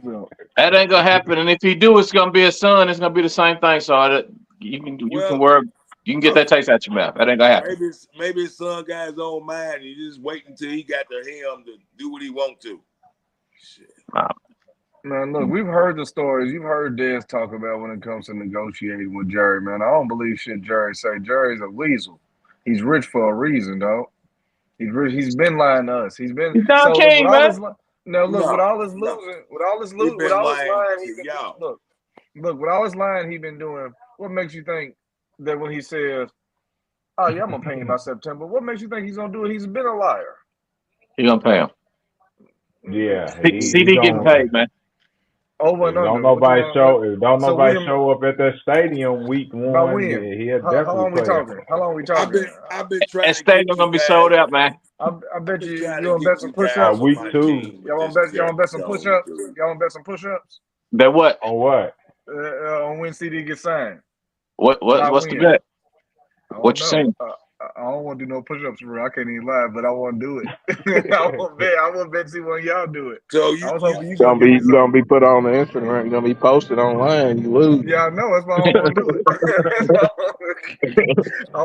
Speaker 2: That ain't gonna happen. And if he do, it's gonna be his son. It's gonna be the same thing. So you can
Speaker 4: Well,
Speaker 2: work. You can get that taste out your mouth. That ain't gonna happen.
Speaker 4: maybe his son got his own mind. And he's just waiting until he got the him to do what he want to. Shit.
Speaker 1: Man, look, we've heard the stories. You've heard Dez talk about when it comes to negotiating with Jerry, man. I don't believe shit Jerry say. Jerry's a weasel. He's rich for a reason, dog. He's rich. He's been lying to us. He's been
Speaker 2: He's Don
Speaker 1: so look with
Speaker 2: King,
Speaker 1: all
Speaker 2: man.
Speaker 1: this. No, look with
Speaker 4: No,
Speaker 1: all this
Speaker 4: no.
Speaker 1: losing, with all this
Speaker 4: He
Speaker 1: loot, with
Speaker 4: been
Speaker 1: all this
Speaker 4: lying
Speaker 1: lying
Speaker 4: to
Speaker 1: he been
Speaker 4: y'all.
Speaker 1: look with all this lying he been doing. What makes you think that when he says, "Oh yeah, I'm gonna pay him by September," what makes you think he's gonna do it? He's been a liar.
Speaker 2: He gonna pay him.
Speaker 3: Yeah, he
Speaker 2: CD getting
Speaker 3: gonna.
Speaker 2: paid, man.
Speaker 1: Over and
Speaker 3: If don't
Speaker 1: under. What you
Speaker 3: nobody
Speaker 1: want? What?
Speaker 3: show, if don't
Speaker 1: So
Speaker 3: nobody
Speaker 1: William,
Speaker 3: show up at that stadium week
Speaker 1: by
Speaker 3: one,
Speaker 1: when?
Speaker 3: he'll
Speaker 1: How
Speaker 3: definitely
Speaker 1: long we
Speaker 3: play
Speaker 1: talking?
Speaker 3: it.
Speaker 1: How long we
Speaker 4: I've
Speaker 1: talking?
Speaker 4: been trying
Speaker 2: That
Speaker 4: to get
Speaker 2: stadium
Speaker 4: you
Speaker 2: gonna be
Speaker 4: guys.
Speaker 2: sold out, man.
Speaker 1: I
Speaker 4: I've
Speaker 1: bet
Speaker 4: been
Speaker 1: you
Speaker 4: trying
Speaker 1: you
Speaker 4: to
Speaker 1: want to
Speaker 4: get
Speaker 1: bet some
Speaker 4: you
Speaker 1: push
Speaker 4: guys
Speaker 1: ups.
Speaker 4: on
Speaker 3: Week
Speaker 4: my
Speaker 3: two
Speaker 4: team with
Speaker 1: Y'all want
Speaker 4: this
Speaker 1: to bet? Y'all
Speaker 4: Jerry
Speaker 1: want to bet some push
Speaker 4: Jones
Speaker 1: ups?
Speaker 4: dude.
Speaker 1: Y'all want to bet some push ups
Speaker 2: Bet what?
Speaker 3: On what?
Speaker 1: on when CD gets signed? By
Speaker 2: What's the
Speaker 1: when?
Speaker 2: bet?
Speaker 1: I don't
Speaker 2: What you
Speaker 1: know.
Speaker 2: saying?
Speaker 1: I don't want to do no push ups for real. I can't even lie, but I want to do it. I want to bet. I want to bet see one of y'all do it.
Speaker 4: So
Speaker 1: I was
Speaker 4: you
Speaker 1: hoping you gonna give me
Speaker 5: You gonna
Speaker 1: something.
Speaker 5: be put on the Instagram. You gonna be posted online. You lose.
Speaker 1: Yeah, I know. That's why I don't want to do it. I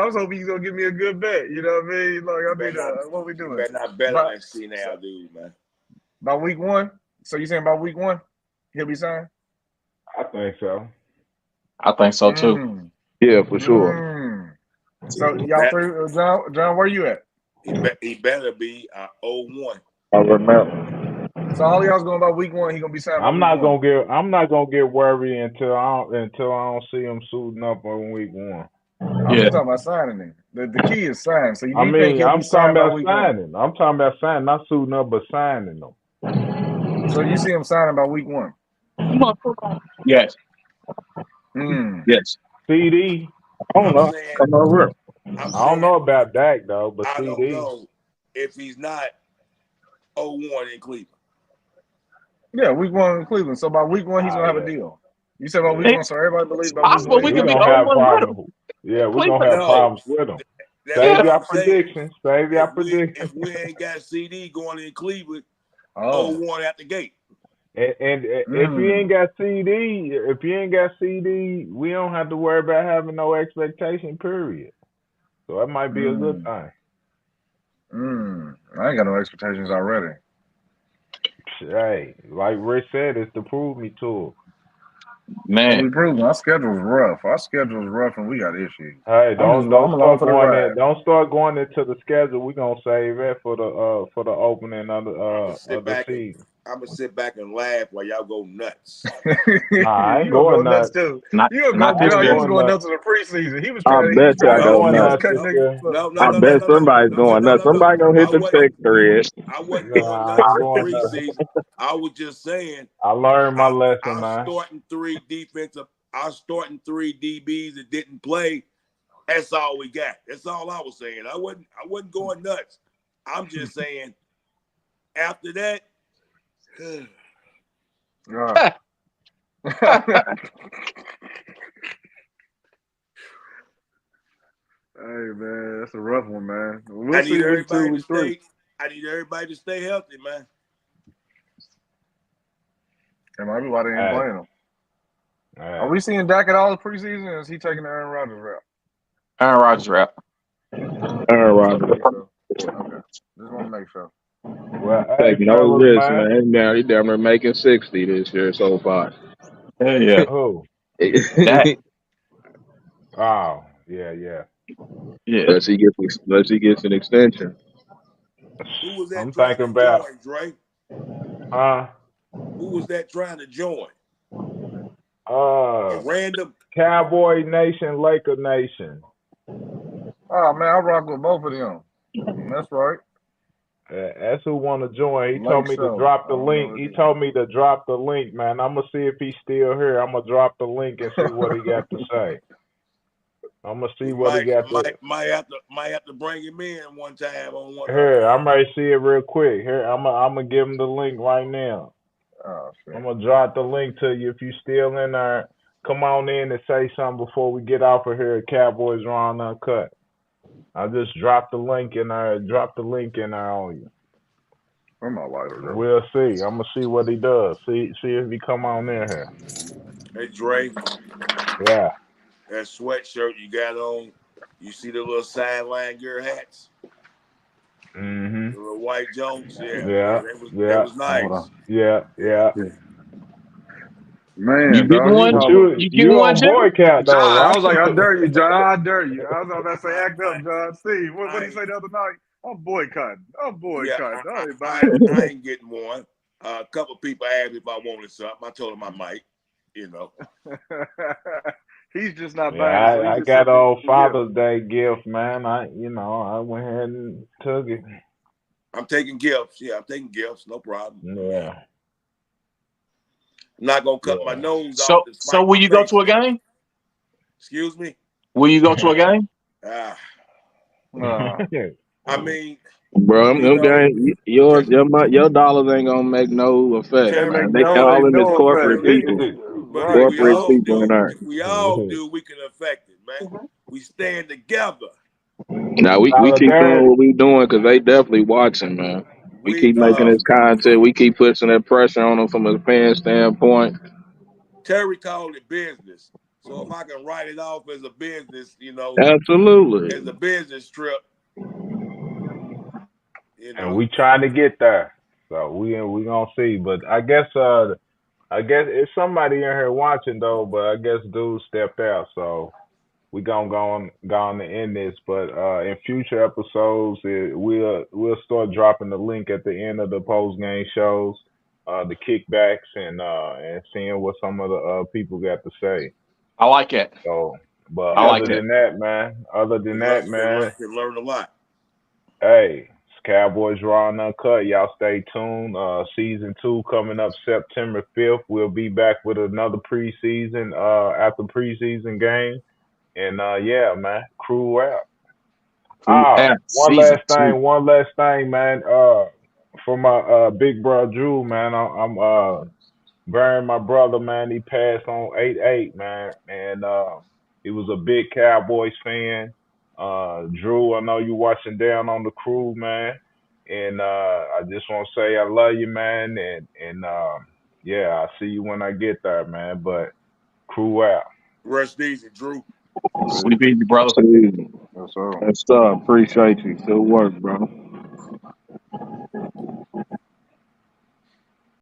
Speaker 1: was hoping you gonna give me a good bet. You know what I mean? Like what we
Speaker 4: you
Speaker 1: doing?
Speaker 4: better not bet on
Speaker 1: By
Speaker 4: that
Speaker 1: so,
Speaker 4: senile dude, man.
Speaker 1: by week one. So you saying by week one he'll be signed?
Speaker 3: I think so.
Speaker 2: I think so too.
Speaker 1: Mm.
Speaker 5: Yeah, for sure.
Speaker 1: Mm. So y'all
Speaker 4: That
Speaker 1: three, John, where you at?
Speaker 4: he better be 0-1.
Speaker 5: I remember.
Speaker 1: So all y'all's going by week one. He gonna be signed by
Speaker 3: I'm
Speaker 1: week
Speaker 3: not
Speaker 1: one.
Speaker 3: gonna get. I'm not gonna get worried until I don't see him suiting up on week one.
Speaker 1: I'm
Speaker 2: Yeah.
Speaker 1: just talking about signing him. The key is signing. So do
Speaker 3: I
Speaker 1: you think
Speaker 3: mean,
Speaker 1: he'll be
Speaker 3: I'm talking
Speaker 1: signed by
Speaker 3: about
Speaker 1: week one?
Speaker 3: signing. I'm talking about signing, not suiting up, but signing them.
Speaker 1: So you see him signing by week one?
Speaker 2: Yes.
Speaker 1: Mm.
Speaker 2: Yes.
Speaker 3: CD.
Speaker 5: I don't
Speaker 4: I'm
Speaker 5: know.
Speaker 4: saying
Speaker 5: Come over.
Speaker 4: I'm
Speaker 3: I don't
Speaker 4: saying
Speaker 3: know about Dak though, but
Speaker 4: I don't
Speaker 3: CD.
Speaker 4: know if he's not 0-1 in Cleveland.
Speaker 1: Yeah, week one in Cleveland. So by week one he's
Speaker 3: Ah,
Speaker 1: gonna have a
Speaker 3: yeah,
Speaker 1: deal. You said by week
Speaker 3: yeah.
Speaker 1: one, so everybody believes
Speaker 2: It's
Speaker 1: by week
Speaker 2: possible
Speaker 1: one he's
Speaker 2: we
Speaker 3: We
Speaker 1: gonna
Speaker 2: could
Speaker 1: have
Speaker 2: be
Speaker 1: a
Speaker 3: gonna
Speaker 1: deal.
Speaker 3: have
Speaker 2: 0-1 with him.
Speaker 3: problems. Yeah, we gonna
Speaker 2: Cleveland.
Speaker 3: have
Speaker 4: No,
Speaker 3: problems with them.
Speaker 4: that's
Speaker 3: Save
Speaker 4: what
Speaker 2: Yeah.
Speaker 3: your
Speaker 4: I'm saying.
Speaker 3: predictions. Save your predictions.
Speaker 4: If we ain't got CD going in Cleveland,
Speaker 1: Oh.
Speaker 4: 0-1 at the gate.
Speaker 3: And if you ain't
Speaker 1: Mm.
Speaker 3: got CD, we don't have to worry about having no expectation. Period. So that might be a good
Speaker 1: Mm.
Speaker 3: thing.
Speaker 1: I ain't got no expectations already.
Speaker 3: Hey, like Rich said, it's to prove me to.
Speaker 1: Well,
Speaker 2: Man.
Speaker 1: we proving our schedule's rough. Our schedule's rough, and we got issues.
Speaker 3: Hey,
Speaker 1: I'm
Speaker 3: don't
Speaker 1: along
Speaker 3: start
Speaker 1: for the
Speaker 3: going in.
Speaker 1: ride.
Speaker 3: Don't start going into the schedule. We gonna save that for the opening
Speaker 4: I'm gonna
Speaker 3: of
Speaker 4: sit
Speaker 3: the
Speaker 4: back and
Speaker 3: season.
Speaker 4: I'm gonna sit back and laugh while y'all go nuts.
Speaker 3: Nah, I ain't
Speaker 1: You gonna go
Speaker 3: going
Speaker 1: nuts
Speaker 3: nuts.
Speaker 1: too.
Speaker 2: Not
Speaker 1: You gonna
Speaker 2: not
Speaker 1: go
Speaker 3: I
Speaker 2: this
Speaker 1: no,
Speaker 3: ain't
Speaker 1: you
Speaker 2: year.
Speaker 1: was
Speaker 3: going
Speaker 1: going
Speaker 3: nuts.
Speaker 1: nuts in the preseason. He was
Speaker 5: I
Speaker 1: trying
Speaker 5: bet you
Speaker 3: I
Speaker 5: I
Speaker 3: ain't
Speaker 1: to
Speaker 5: go
Speaker 3: going
Speaker 1: he was
Speaker 5: nuts.
Speaker 3: nuts
Speaker 1: cutting
Speaker 3: this
Speaker 1: niggas
Speaker 3: year.
Speaker 1: up.
Speaker 5: I bet somebody's going nuts. Somebody gonna hit
Speaker 4: I
Speaker 5: the
Speaker 4: wasn't.
Speaker 5: text thread.
Speaker 4: I wasn't going
Speaker 3: Nah, I
Speaker 4: nuts
Speaker 3: ain't
Speaker 4: in
Speaker 3: going nuts.
Speaker 4: preseason. I was just saying
Speaker 3: I learned my
Speaker 4: I,
Speaker 3: lesson,
Speaker 4: I'm
Speaker 3: man.
Speaker 4: starting three defensive. I'm starting three DBs that didn't play. That's all we got. That's all I was saying. I wasn't going nuts. I'm just saying after that.
Speaker 1: Yeah. Hey man, that's a rough one, man.
Speaker 4: I
Speaker 1: We'll
Speaker 4: need
Speaker 1: see week 2,
Speaker 4: everybody to
Speaker 1: week 3.
Speaker 4: stay. I need everybody to stay healthy, man.
Speaker 1: That might be why they ain't
Speaker 3: Hey,
Speaker 1: playing him. Are
Speaker 3: hey.
Speaker 1: we seeing Dak at all this preseason, or is he taking the Aaron Rodgers route?
Speaker 2: Aaron Rodgers route.
Speaker 5: Aaron
Speaker 1: Just want to
Speaker 5: Rodgers
Speaker 1: make sure. Okay, just want to make sure.
Speaker 3: Well, hey,
Speaker 5: taking no
Speaker 3: fellas,
Speaker 5: risks,
Speaker 3: man.
Speaker 5: man. He damn near making 60 this year so far.
Speaker 2: Yeah, yeah.
Speaker 3: Who?
Speaker 2: That.
Speaker 3: Oh, yeah, yeah.
Speaker 2: Yeah.
Speaker 5: unless he gets an extension.
Speaker 4: Who was that
Speaker 3: I'm
Speaker 4: trying
Speaker 3: thinking
Speaker 4: to
Speaker 3: about,
Speaker 4: join, Dre?
Speaker 3: uh,
Speaker 4: Who was that trying to join? A
Speaker 3: uh,
Speaker 4: random.
Speaker 3: Cowboy Nation, Laker Nation.
Speaker 1: Oh man, I rock with both of them. That's right.
Speaker 3: That's who want to join. He
Speaker 1: Lake
Speaker 3: told me to
Speaker 1: show.
Speaker 3: drop
Speaker 1: I
Speaker 3: the
Speaker 1: don't know
Speaker 3: link.
Speaker 1: what
Speaker 3: He
Speaker 1: it
Speaker 3: told me to drop the link, man. I'm gonna see if he's still here. I'm gonna drop the link and see what he got to say. I'm gonna see
Speaker 4: We
Speaker 3: what he
Speaker 4: might
Speaker 3: got to.
Speaker 4: might have to bring him in one time on one.
Speaker 3: Here, I'm ready to see it real quick. Here, I'm gonna give him the link right now.
Speaker 1: Oh
Speaker 3: I'm
Speaker 1: shit.
Speaker 3: gonna drop the link to you if you still in there. Come on in and say something before we get off of here. Cowboys Raw Uncut. I just dropped the link in there. Drop the link in there on you.
Speaker 1: Where my lighter go?
Speaker 3: We'll see. I'm gonna see what he does. See if he come on in here.
Speaker 4: Hey Dre,
Speaker 3: Yeah.
Speaker 4: that sweatshirt you got on, you see the little sideline gear hats,
Speaker 3: Mhm.
Speaker 4: the little white Jones. Yeah,
Speaker 3: Yeah.
Speaker 4: that
Speaker 3: Yeah.
Speaker 4: was
Speaker 1: Hold
Speaker 4: nice.
Speaker 1: on.
Speaker 3: Yeah.
Speaker 4: Yeah.
Speaker 3: Yeah.
Speaker 1: Yeah.
Speaker 2: You
Speaker 1: Man,
Speaker 2: getting
Speaker 1: dog, you
Speaker 2: one?
Speaker 3: But
Speaker 1: holler.
Speaker 2: You getting
Speaker 3: you
Speaker 2: one,
Speaker 3: on
Speaker 2: Jimmy?
Speaker 3: boy count though,
Speaker 1: John, I
Speaker 3: right?
Speaker 1: was like, I dare you, John. I dare you. I was about to say,
Speaker 4: I,
Speaker 1: act
Speaker 4: I,
Speaker 1: up, John. Steve, what did he
Speaker 4: I,
Speaker 1: say the other night? I'm boycotting. I'm
Speaker 4: yeah,
Speaker 1: boycotting. I ain't
Speaker 4: I,
Speaker 1: buying
Speaker 4: I
Speaker 1: it.
Speaker 4: ain't getting one. A couple people asked me if I wanted something. I told them I might. You know,
Speaker 1: He's just not
Speaker 3: Yeah,
Speaker 1: buying it, so he's
Speaker 3: I
Speaker 1: just
Speaker 3: got
Speaker 1: sending it
Speaker 3: old
Speaker 1: as a gift.
Speaker 3: Father's Day gift, man. I went ahead and took it.
Speaker 4: I'm taking gifts. Yeah, I'm taking gifts. No problem. I mean,
Speaker 3: Yeah.
Speaker 4: I'm not gonna cut my
Speaker 3: Yeah.
Speaker 4: nose off
Speaker 2: So
Speaker 4: to
Speaker 2: so
Speaker 4: spite
Speaker 2: will
Speaker 4: my
Speaker 2: you go to
Speaker 4: face.
Speaker 2: a game?
Speaker 4: Excuse me.
Speaker 2: Will you go to a game?
Speaker 4: Ah,
Speaker 1: Uh,
Speaker 4: I mean,
Speaker 5: Bro,
Speaker 4: you
Speaker 5: them
Speaker 4: know,
Speaker 5: guys,
Speaker 4: Ter-
Speaker 5: your dollars ain't gonna make no effect,
Speaker 1: can't
Speaker 4: Terry,
Speaker 1: make
Speaker 5: man. They
Speaker 1: no
Speaker 4: Terry.
Speaker 5: all
Speaker 1: make
Speaker 5: them is
Speaker 1: no
Speaker 5: corporate
Speaker 1: effect.
Speaker 5: people,
Speaker 4: But if
Speaker 1: Right,
Speaker 4: we
Speaker 5: corporate
Speaker 1: dog.
Speaker 4: all
Speaker 5: people in
Speaker 4: do,
Speaker 5: there.
Speaker 4: if we all do, we can affect it, man. We stand together.
Speaker 5: Now we
Speaker 3: Tyler
Speaker 5: keep doing
Speaker 3: Derek.
Speaker 5: what we doing because they definitely watching, man. We
Speaker 4: We
Speaker 5: keep making this content. We keep putting that pressure on them from a fan standpoint.
Speaker 4: Terry called it business. So if I can write it off as a business,
Speaker 5: Absolutely.
Speaker 4: as a business trip,
Speaker 3: And we trying to get there. So we gonna see. But I guess it's somebody in here watching though, but I guess dude stepped out, so we gonna go on to end this. But in future episodes, we'll start dropping the link at the end of the post game shows, the kickbacks, and seeing what some of the people got to say.
Speaker 2: I like it.
Speaker 3: So, but
Speaker 2: I
Speaker 4: yeah,
Speaker 2: like
Speaker 3: other
Speaker 2: it.
Speaker 3: than that, man,
Speaker 4: can learn a lot.
Speaker 3: hey, it's Cowboys Raw and Uncut. Y'all stay tuned. Season 2 coming up September 5th. We'll be back with another preseason after preseason game. And yeah, man, crew out.
Speaker 2: Who
Speaker 3: One
Speaker 2: season two?
Speaker 3: last thing, man. For my big brother Drew, man, I'm burying my brother, man. He passed on 8/8, man, and he was a big Cowboys fan. Drew, I know you watching down on the crew, man, and I just want to say I love you, man, and yeah, I'll see you when I get there, man. But crew out.
Speaker 4: Rest easy, Drew.
Speaker 2: Sleep easy, brother.
Speaker 5: See,
Speaker 1: Yes, sir.
Speaker 5: that's stuff. Appreciate you. Good work, bro.